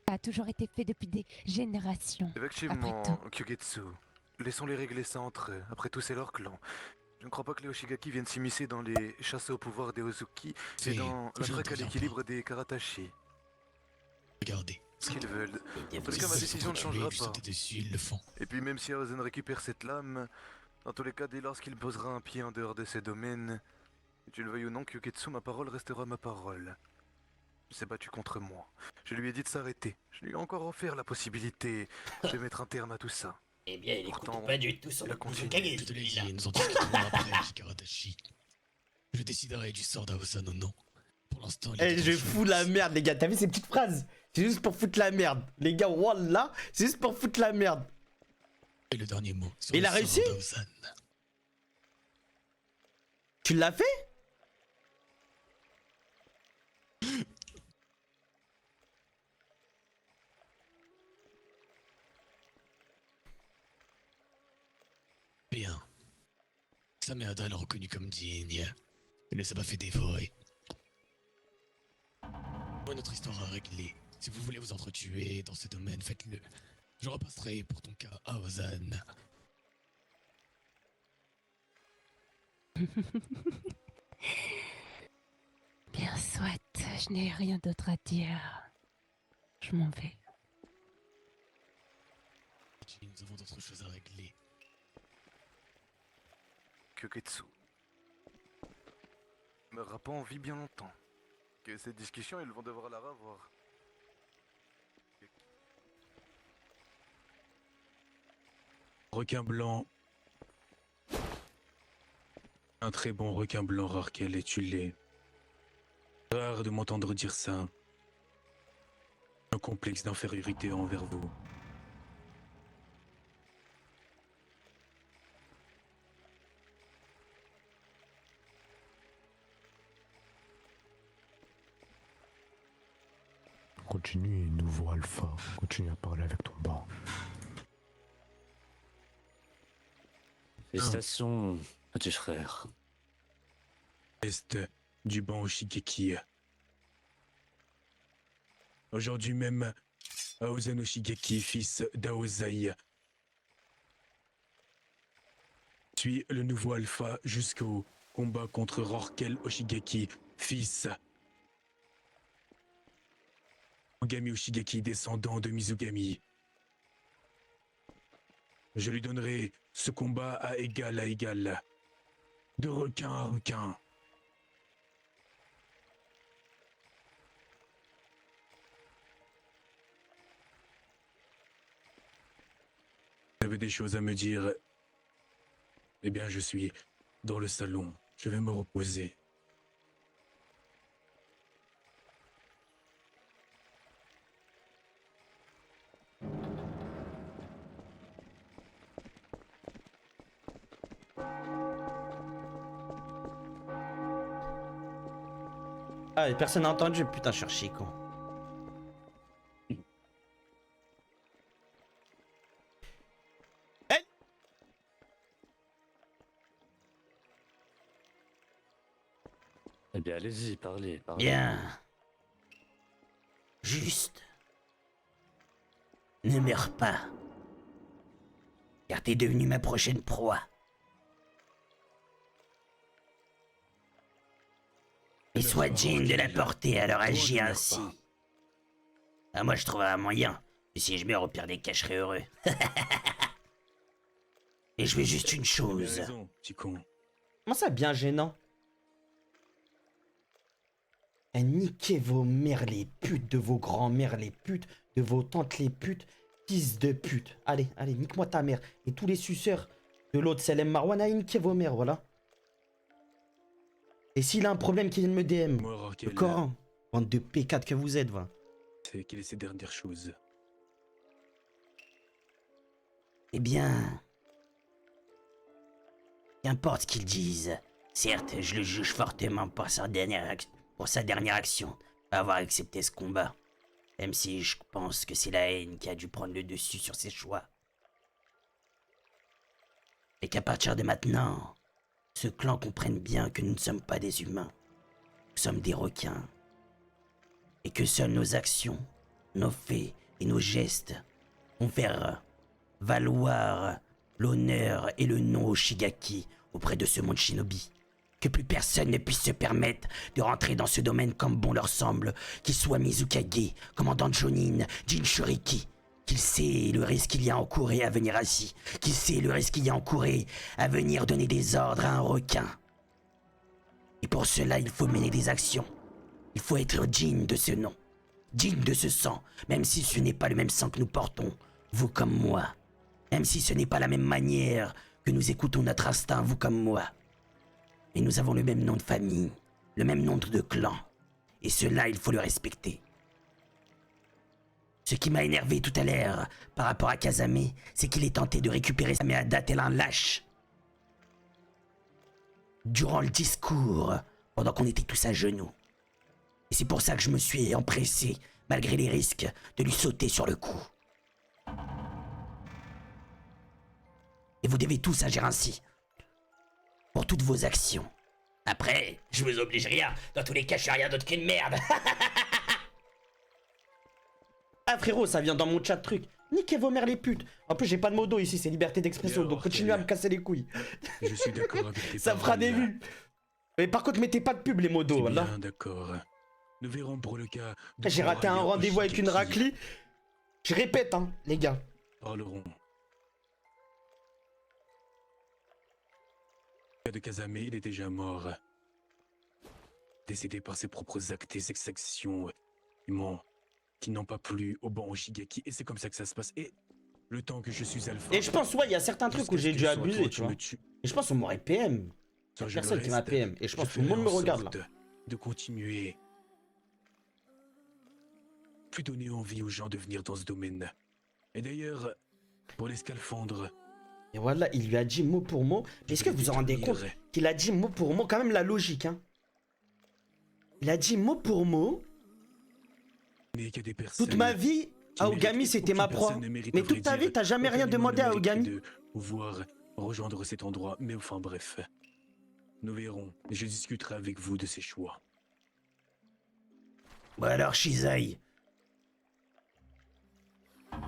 O: Ça a toujours été fait depuis des générations.
B: Effectivement, Kyugetsu. Laissons-les régler ça entre eux. Après tout, c'est leur clan. Je ne crois pas que les Oshigaki viennent s'immiscer dans les chasses au pouvoir des Ozuki et dans la traque à l'équilibre des Karatashi.
C: Regardez.
B: Ce qu'ils veulent. En tout cas, ma décision ne changera pas.
C: Ils le font.
B: Et puis même si Aozan récupère cette lame, dans tous les cas, dès lors qu'il posera un pied en dehors de ces domaines, Que tu le veuilles ou non, Kyugetsu, ma parole restera ma parole. Il s'est battu contre moi. Je lui ai dit de s'arrêter. Je lui ai encore offert la possibilité de mettre un terme à tout ça.
P: Eh bien, il
B: Pourtant,
P: écoute pas du tout sur
B: il
P: le
B: a continué.
P: Mizukage,
C: Je te l'ai dit,
P: celui-là.
C: nous en discuterons après, Shikaradashi. Je déciderai du sort d'Aosan ou non. Pour l'instant, il est
A: Eh, je
C: tranquille.
A: fous la merde, les gars. T'as vu ces petites phrases? C'est juste pour foutre la merde. Les gars, wallah, c'est juste pour foutre la merde.
C: Et le dernier mot. sur
A: Il
C: le
A: a
C: sort
A: réussi?
C: d'Aosan.
A: Tu l'as fait?
C: Bien. Sameada l'a reconnu comme digne. Il ne s'est pas fait dévorer. Moi, notre histoire à régler. Si vous voulez vous entretuer dans ce domaine, faites-le. Je repasserai pour ton cas à Ozan.
O: Bien soit, je n'ai rien d'autre à dire. Je m'en vais.
C: Nous avons d'autres choses à régler.
B: Kyugetsu ne meurra pas en vie bien longtemps. Que ces discussions, ils vont devoir la revoir.
D: Requin blanc. Un très bon requin blanc, Rarkel, et tu l'es. Rare de m'entendre dire ça. Un complexe d'infériorité envers vous.
N: Continue, nouveau alpha. Continue à parler avec ton banc.
E: Félicitations, petit frère.
D: Est du banc Shigeki. Aujourd'hui même, Aosan Oshigeki, fils d'Aozai, suit le nouveau alpha jusqu'au combat contre Rorkel Oshigeki, fils Ogami Oshigeki, descendant de Mizugami. Je lui donnerai ce combat à égal, de requin à requin. Vous avez des choses à me dire? Eh bien, je suis dans le salon. Je vais me reposer.
A: Ah, et personne n'a entendu. Putain, je suis archi con.
E: Eh bien, allez-y, parlez.
P: Bien. Juste. Ne meurs pas. Car t'es devenu ma prochaine proie. Et sois digne de la porter, alors agis ainsi. Ah, moi je trouverai un moyen. Et si je meurs au pire des cas, je serai heureux. Et je veux juste une chose.
D: Raison, petit con.
A: Comment ça, bien gênant? Eh, niquez vos mères les putes de vos grands-mères les putes, de vos tantes les putes, fils de pute. Allez, allez, nique-moi ta mère. Et tous les suceurs de l'autre Salem Marwan, allez, niquez vos mères, voilà. Et s'il a un problème, qu'il vienne me DM. Le Coran. Bande de P4 que vous êtes, va.
D: C'est quelle est cette dernière chose?
P: Eh bien... Qu'importe ce qu'ils disent. Certes, je le juge fortement pour sa dernière action, avoir accepté ce combat. Même si je pense que c'est la haine qui a dû prendre le dessus sur ses choix. Et qu'à partir de maintenant, ce clan comprenne bien que nous ne sommes pas des humains. Nous sommes des requins. Et que seules nos actions, nos faits et nos gestes vont faire valoir l'honneur et le nom Oshigaki auprès de ce monde shinobi. Que plus personne ne puisse se permettre de rentrer dans ce domaine comme bon leur semble, qu'il soit Mizukage, commandant Jonin, Jinchuriki, qu'il sait le risque qu'il y a encouru à venir ainsi, qu'il sait le risque qu'il y a encouru à venir donner des ordres à un requin. Et pour Pour cela, il faut mener des actions. Il faut être digne de ce nom, digne de ce sang, même si ce n'est pas le même sang que nous portons, vous comme moi. Même si ce n'est pas la même manière que nous écoutons notre instinct, vous comme moi. Mais nous avons le même nom de famille, le même nom de clan. Et cela, il faut le respecter. Ce qui m'a énervé tout à l'heure par rapport à Kazame, c'est qu'il est tenté de récupérer Sameada tel un lâche. Durant le discours, pendant qu'on était tous à genoux. Et c'est pour ça que je me suis empressé, malgré les risques, de lui sauter sur le cou. Et vous devez tous agir ainsi. Pour toutes vos actions. Après, je vous oblige rien. Dans tous les cas, je suis rien d'autre qu'une merde.
A: Ah frérot, ça vient dans mon chat truc. Niquez vos mères les putes. En plus, j'ai pas de modo ici, c'est liberté d'expression, donc continuez à me casser les couilles.
D: Je suis d'accord avec tes
A: Ça fera
D: paroles.
A: des vues. Mais par contre, mettez pas de pub les modos,
D: C'est
A: voilà.
D: bien, d'accord. Nous verrons pour le cas. de
A: J'ai raté un
D: Kurame
A: rendez-vous avec une
D: Oshigeki.
A: raclie. Je répète, hein, les gars.
D: Parlerons. Le cas de Kazame, il est déjà mort. Décédé par ses propres actes et exactions qui n'ont pas plu au bon Oshigeki. Et c'est comme ça que ça se passe. Et le temps que je suis alpha.
A: Et je pense, ouais, il y a certains trucs où j'ai dû abuser, tu vois.
D: me tues.
A: Et je pense qu'on m'aurait PM.
D: Soit je
A: Personne
D: le
A: qui m'a
D: reste,
A: PM. Et je pense que tout le
D: ferai
A: monde me
D: en
A: regarde là.
D: sorte de continuer. Plus donner envie aux gens de venir dans ce domaine. Et d'ailleurs, pour les scaphandres.
A: Et voilà, il lui a dit mot pour mot. Mais est-ce que vous vous en rendez compte qu'il a dit mot pour mot, quand même la logique, hein. Il a dit mot pour mot. Toute ma vie, Aogami c'était ma proie. Mais toute ta vie, t'as jamais rien demandé à Aogami.
D: De pouvoir rejoindre cet endroit, mais enfin bref. Nous verrons. Je discuterai avec vous de ces choix.
P: Bon alors, Shizai. Je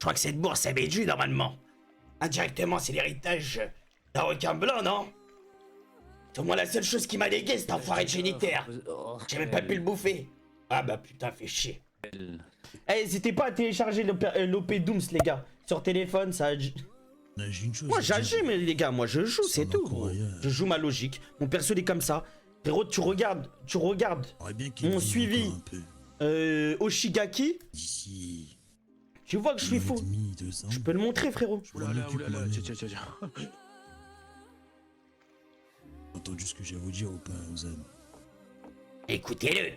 P: crois que cette bourse, elle m'est due normalement. Indirectement, c'est l'héritage d'un requin blanc, non? C'est au moins la seule chose qui m'a légué, cet enfoiré de génitaire. J'ai même pas pu le bouffer. Ah bah putain, fait chier.
A: Eh, n'hésitez pas à télécharger l'OP Dooms, les gars. Sur téléphone, ça... Moi j'agis, mais les gars, moi je joue, c'est tout. Gros. Je joue ma logique. Mon perso il est comme ça. Frérot, tu regardes mon suivi Oshigaki. Tu vois que je suis faux. Je peux le montrer, frérot.
D: Oulala, tiens.
N: Entendu ce que j'ai à vous dire ou pas, Ozan?
P: Écoutez-le.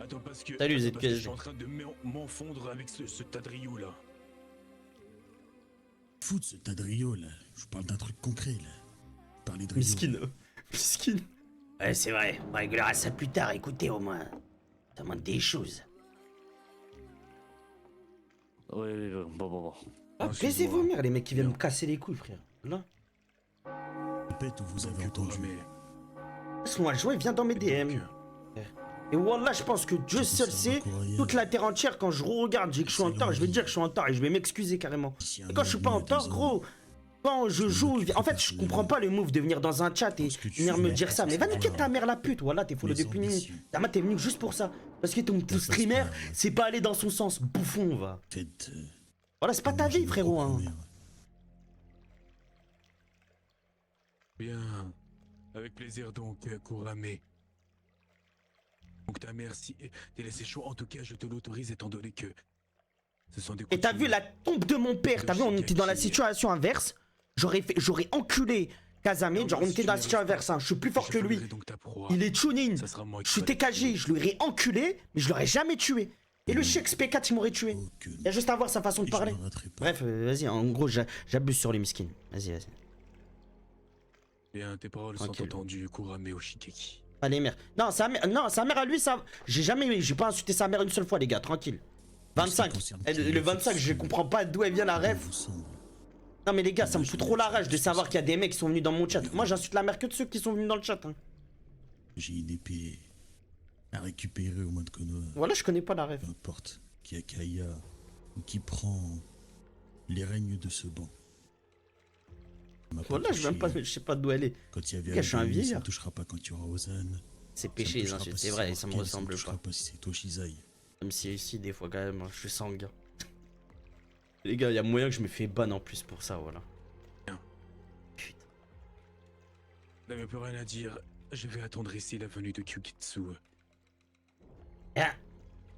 D: Attends, parce que.
A: Salut,
D: attends, parce que
A: ZPSG.
D: je suis en train de m'enfondre avec ce tadriou là.
N: Fout ce tas de Rio là. Je vous parle d'un truc concret là. Parlez de Rio.
A: Miskin. Miskin.
P: Ouais, c'est vrai. On réglera ça plus tard. Écoutez, au moins. Ça demande des choses.
E: Oui, bon.
A: Ah, baisez vos mères, les mecs qui viennent me casser les couilles, frère. Là.
N: Répète où vous avez entendu.
A: Laisse-moi jouer, viens dans mes DM. Et Wallah, je pense que Dieu seul sait, toute la terre entière, quand je regarde, j'ai que je suis en tort, je vais dire que je suis en tort et je vais m'excuser carrément. Et quand je suis pas en tort, gros, quand je joue, en fait, je comprends pas le move de venir dans un chat et venir me dire ça. Mais va niquer ta mère la pute, voilà, t'es follow depuis une minute. Ta mère, t'es venu juste pour ça. Parce que ton streamer, c'est pas aller dans son sens, bouffon, va. Voilà, c'est pas ta vie, frérot, hein.
D: Bien. Avec plaisir donc, Kurame. Donc ta mère, si t'es laissé chaud, en tout cas, je te l'autorise étant donné que ce sont des.
A: Et t'as vu la tombe de mon père, t'as vu, on était dans la situation inverse. J'aurais enculé Kazame, genre on était dans la situation inverse, hein. Je suis plus fort que lui. Il est tuning. Je suis TKG, je lui aurais enculé, mais je l'aurais jamais tué. Et le Shex P4, il m'aurait tué. Il y a juste à voir sa façon de parler. Bref, vas-y, en gros, j'abuse sur les miskins. Vas-y.
D: Bien, tes paroles sont entendues, Kurame Oshigeki.
A: Allez, mère. Non, sa mère à lui, ça. J'ai pas insulté sa mère une seule fois, les gars, tranquille. 25. Le 25, je comprends pas d'où elle vient la ref. Non, mais les gars, ça me fout trop la rage de savoir qu'il y a des mecs qui sont venus dans mon chat. Moi, j'insulte la mère que de ceux qui sont venus dans le chat. Hein.
N: J'ai une épée à récupérer au moins de Konoha.
A: Voilà, je connais pas la ref.
N: Peu importe qui a Kaya ou qui prend les règnes de ce banc.
A: Voilà, je sais pas d'où elle est.
N: Quand il y avait
A: je suis un vieillard.
N: ça ne touchera pas quand il y aura Ozan.
A: C'est péché les insultes, c'est vrai, ça me ressemble pas.
N: pas si c'est toi, Shizai.
A: Même si ici, des fois, quand même, je suis sanguin. Les gars, il y a moyen que je me fais ban en plus pour ça, voilà. Putain.
D: Vous n'avez plus rien à dire. Je vais attendre ici la venue de Kyugetsu.
P: Ah,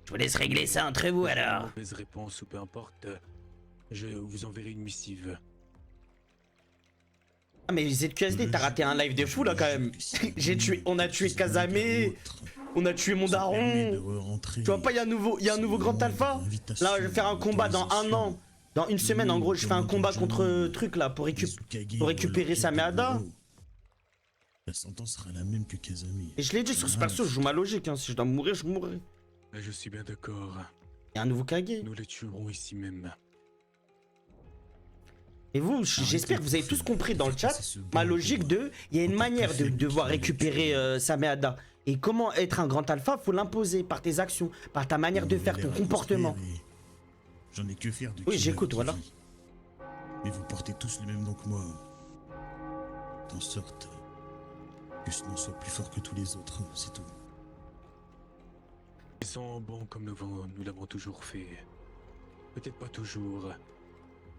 P: je vous laisse régler ça entre vous alors.
D: Mauvaise réponse ou peu importe, je vous enverrai une missive.
A: Ah mais ZQSD, t'as raté un live de fou là quand même. On a tué Kazame, on a tué mon daron. Tu vois pas, il y a un nouveau grand alpha. Là, je vais faire un combat dans 1 an. Dans 1 semaine, en gros, je fais un combat contre truc là pour récupérer Sameada.
N: La sentence sera la même que Kazami.
A: Et je l'ai dit sur ce perso, je joue ma logique. Hein. Si je dois mourir, je mourrai.
D: Je suis bien d'accord.
A: Il y a un nouveau Kage.
D: Nous les tuerons ici même.
A: Et vous, j'espère que vous avez tous compris dans le chat ma logique de... Il y a une manière de devoir récupérer Sameada. Et comment être un grand alpha, faut l'imposer par tes actions, par ta manière de faire, ton comportement.
N: J'en ai que faire de
A: Oui, j'écoute, voilà.
N: Mais vous portez tous le même nom que moi. En sorte que ce nom soit plus fort que tous les autres, c'est tout.
D: Ils sont bons comme nous l'avons toujours fait. Peut-être pas toujours.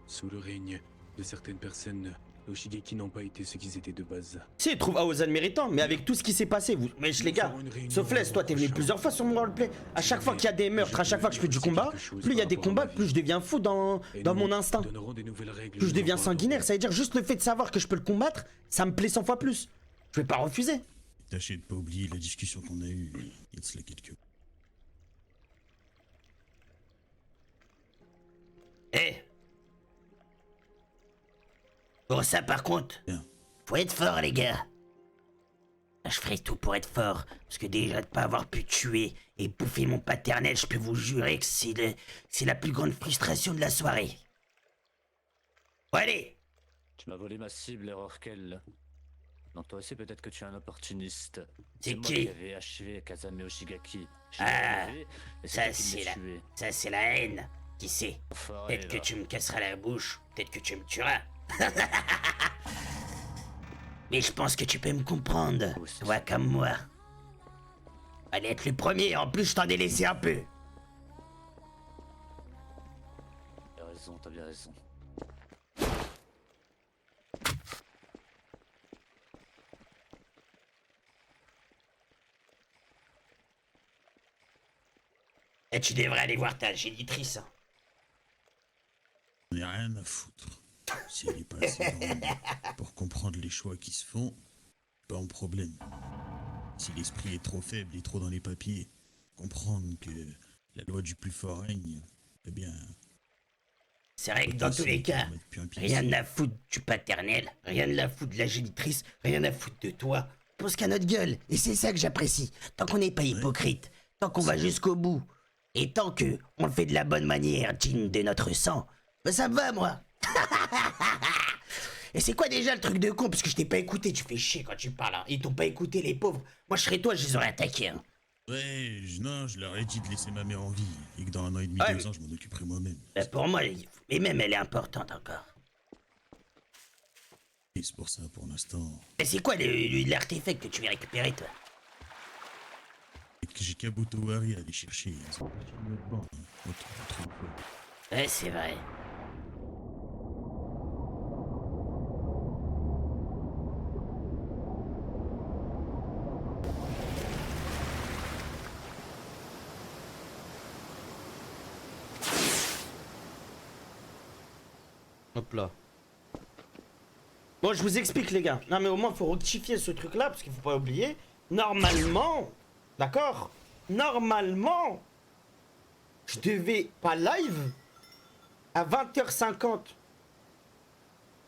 D: Sous le règne de certaines personnes, les Shigeki n'ont pas été ce qu'ils étaient de base.
A: Si, ils trouvent Aozan méritant, mais avec tout ce qui s'est passé, vous... Wesh les gars, sauf laisse, toi t'es venu plusieurs fois sur mon roleplay. À chaque fois qu'il y a des meurtres, à chaque fois que je fais du combat, plus il y a des combats, plus je deviens fou dans mon instinct. Plus je deviens sanguinaire, ça veut dire juste le fait de savoir que je peux le combattre, ça me plaît 100 fois plus. Je vais pas refuser.
N: Tâchez de pas oublier la discussion qu'on a eue il y a de cela quelques...
P: Eh, pour ça par contre, faut être fort les gars. Je ferai tout pour être fort, parce que déjà de pas avoir pu tuer et bouffer mon paternel, je peux vous jurer que c'est la plus grande frustration de la soirée. Bon, allez.
E: Tu m'as volé ma cible, Rorkel. Donc toi aussi peut-être que tu es un opportuniste.
P: C'est
E: moi
P: qui
E: qui avais achevé Kazame Oshigaki.
P: Ah, ça c'est la haine. Qui sait? Peut-être que tu me casseras la bouche, peut-être que tu me tueras. Mais je pense que tu peux me comprendre, toi comme moi. Allez être le premier, en plus je t'en ai laissé un peu.
E: T'as raison, t'as bien raison.
P: Et tu devrais aller voir ta génitrice.
N: J'en ai rien à foutre. Si elle est pas assez grande pour comprendre les choix qui se font, pas un problème. Si l'esprit est trop faible et trop dans les papiers, comprendre que la loi du plus fort règne, eh bien...
P: C'est vrai que dans tous les cas, rien à foutre du paternel, rien à foutre de la génitrice, rien à foutre de toi. Pense qu'à notre gueule, et c'est ça que j'apprécie. Tant qu'on n'est pas hypocrite, tant qu'on va jusqu'au bout, et tant que on le fait de la bonne manière, digne de notre sang, ben ça me va moi. Et c'est quoi déjà le truc de con? Parce que je t'ai pas écouté, tu fais chier quand tu parles. Hein. Ils t'ont pas écouté les pauvres. Moi je serais toi, je les aurais attaqués. Hein.
N: Ouais, non, je leur ai dit de laisser ma mère en vie. Et que dans 1 an et demi, 2 ans, je m'en occuperai moi-même.
P: Ben pour moi, et même elle est importante encore.
N: Et c'est pour ça, pour l'instant...
P: Et c'est quoi l'artefact que tu viens récupérer, toi?
N: Et que j'ai Kabuto Wari à aller chercher.
P: Ouais, c'est vrai.
A: Hop là. Bon, je vous explique les gars. Non mais au moins faut rectifier ce truc là parce qu'il faut pas oublier. Normalement, d'accord? Normalement, je devais pas live à 20h50.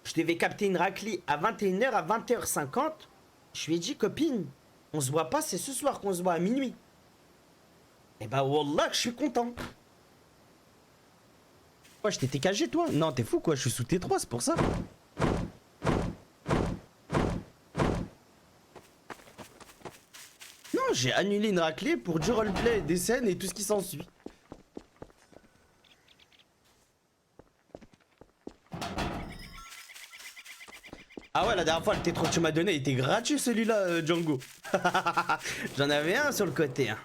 A: Je devais capter une raclée à 21h à 20h50. Je lui ai dit copine, on se voit pas, c'est ce soir qu'on se voit à minuit. Et bah wallah que je suis content. Quoi, je t'ai TKG toi? Non, t'es fou quoi, je suis sous T3, c'est pour ça. Non, j'ai annulé une raclée pour du roleplay, des scènes et tout ce qui s'ensuit. Ah ouais, la dernière fois le T3 que tu m'as donné il était gratuit celui-là, Django. J'en avais un sur le côté. Hein.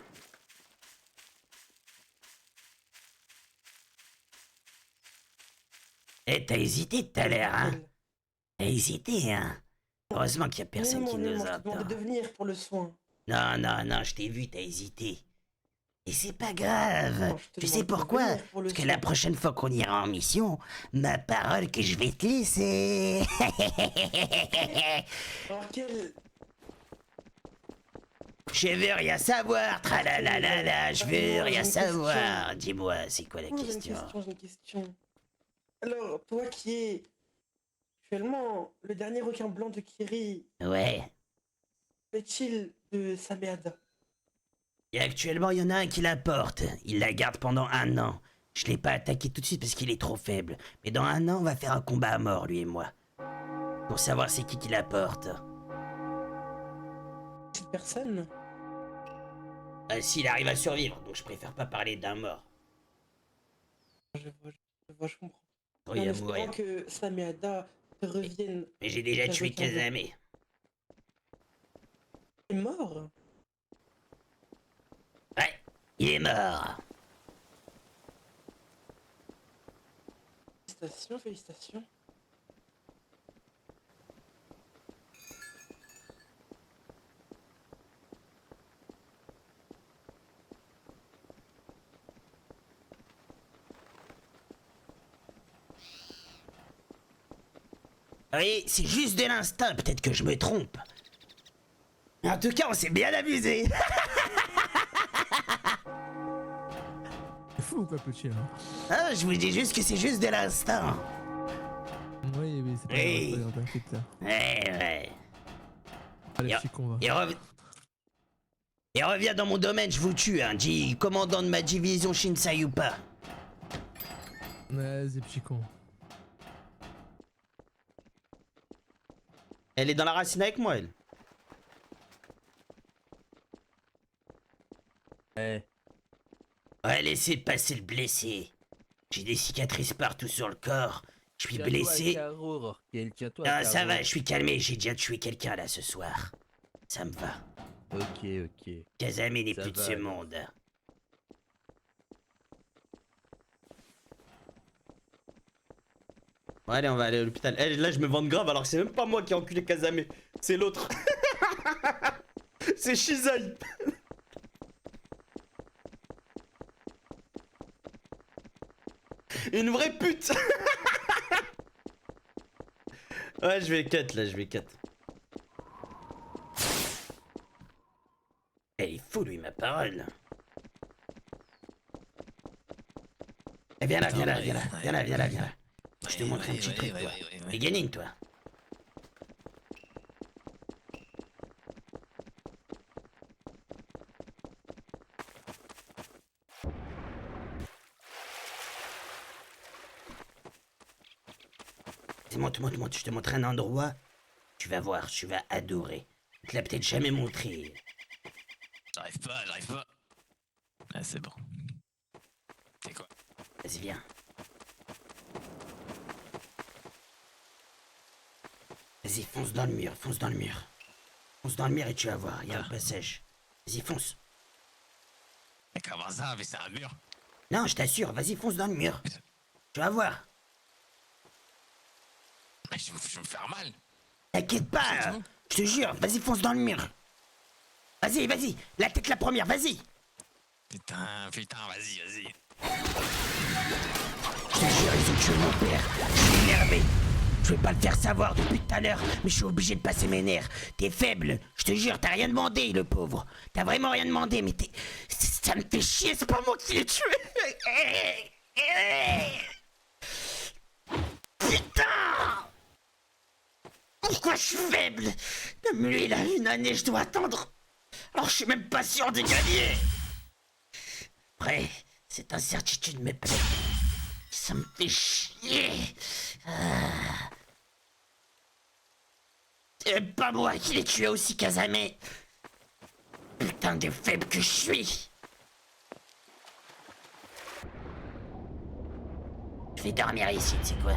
P: Eh, t'as hésité tout à l'heure, hein? T'as hésité, hein? Heureusement qu'il y a personne qui nous
G: Je t'ai demandé
P: entend.
G: de venir pour le soin.
P: Non, non, non, je t'ai vu, t'as hésité. Et c'est pas grave. Tu sais pourquoi? Parce que la prochaine fois qu'on ira en mission, ma parole que je vais te laisser.
G: Alors quel...
P: Je veux rien savoir, tralalalala, je veux rien savoir. Dis-moi, c'est quoi la
G: J'ai
P: question?
G: une question. Alors, toi qui es actuellement le dernier requin blanc de Kiri,
P: Ouais.
G: qu'est-il de Sameada?
P: Et actuellement, il y en a un qui la porte. Il la garde pendant 1 an. Je l'ai pas attaqué tout de suite parce qu'il est trop faible. Mais dans 1 an, on va faire un combat à mort, lui et moi. Pour savoir c'est qui la porte.
G: Cette personne?
P: S'il arrive à survivre, donc je préfère pas parler d'un mort.
G: Je vois, je comprends.
P: Oui,
G: En
P: à
G: espérant
P: mourir.
G: que Sameada revienne.
P: Mais j'ai déjà
G: qu'elle
P: tué
G: revienne.
P: Kazame.
G: Il est mort?
P: Ouais, il est mort.
G: Félicitations, félicitations.
P: Oui, c'est juste de l'instinct, peut-être que je me trompe. En tout cas, on s'est bien amusé.
Q: C'est fou ou quoi, petit là?
P: Ah, je vous dis juste que c'est juste de l'instinct.
Q: Oui, mais c'est pas
P: Oui.
Q: grave, t'inquiète là.
P: Ouais.
Q: Allez, petit con, va.
P: Et reviens dans mon domaine, je vous tue, hein. Dis commandant de ma division Shinsai ou pas.
Q: Vas-y, petit con.
A: Elle est dans la racine avec moi, elle.
P: Ouais, laissez passer le blessé. J'ai des cicatrices partout sur le corps. Je suis blessé. Ah, ça va, je suis calmé. J'ai déjà tué quelqu'un là ce soir. Ça me va.
K: Ok.
P: Kazame n'est
K: Ça
P: plus de
K: va,
P: ce
K: alors.
P: monde.
A: Bon, allez, on va aller à l'hôpital. Eh, là, je me vante grave alors que c'est même pas moi qui ai enculé Kazame. C'est l'autre. C'est Shizai. Une vraie pute. Ouais, je vais cut là, je vais cut.
P: Elle est fou, lui, ma parole. Eh, viens là, viens là, viens là, viens là, viens là, viens là. Je te montre un petit truc, toi. Et Ganin, toi. Monte, je te montre un endroit. Tu vas voir, tu vas adorer. Je te l'ai peut-être jamais montré.
I: J'arrive pas. Ah, c'est bon. C'est quoi?
P: Vas-y, viens. Vas-y, fonce dans le mur, fonce dans le mur. Fonce dans le mur et tu vas voir, il y a un passage. Vas-y, fonce.
I: Mais comment ça? Mais c'est un mur.
P: Non, je t'assure, vas-y, fonce dans le mur. Tu vas voir.
I: Mais je vais me faire mal.
P: T'inquiète pas, je te jure, vas-y, fonce dans le mur. Vas-y, la tête la première, vas-y.
I: Putain, vas-y.
P: Je te jure, ils ont tué mon père. Je suis énervé. Je vais pas le faire savoir depuis tout à l'heure, mais je suis obligé de passer mes nerfs. T'es faible, je te jure, t'as rien demandé, le pauvre. T'as vraiment rien demandé, mais t'es... Ça me fait chier, c'est pas moi qui l'ai tué. Putain! Pourquoi je suis faible? Même lui, il a 1 année, je dois attendre. Alors je suis même pas sûr de gagner. Après, cette incertitude me plaît. Ça me fait chier. C'est pas moi qui l'ai tué aussi, Kazame. Putain de faible que je suis. Je vais dormir ici, tu sais quoi?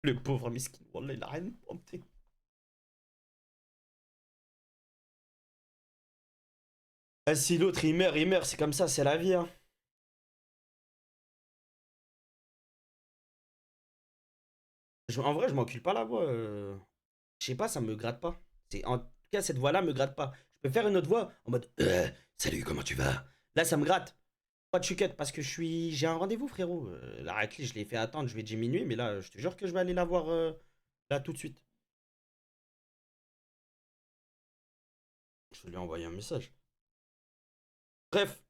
A: Le pauvre miskin, wallah, il a rien inventé. Ah, si l'autre il meurt, c'est comme ça, c'est la vie, hein. En vrai, je m'encule pas la voix. Je sais pas, ça me gratte pas. En tout cas, cette voix-là me gratte pas. Je peux faire une autre voix en mode salut, comment tu vas? Là, ça me gratte. Pas de chuquette parce que j'ai un rendez-vous, frérot. La raclée, je l'ai fait attendre, je vais diminuer, mais là, je te jure que je vais aller la voir là tout de suite. Je vais lui envoyer un message. Bref.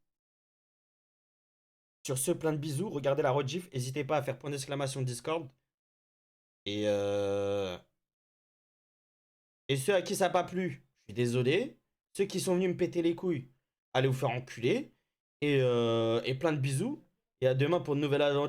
A: Sur ce, plein de bisous. Regardez la rediff. N'hésitez pas à faire point d'exclamation Discord. Et ceux à qui ça n'a pas plu, je suis désolé. Ceux qui sont venus me péter les couilles, allez vous faire enculer. Et plein de bisous. Et à demain pour une nouvelle aventure.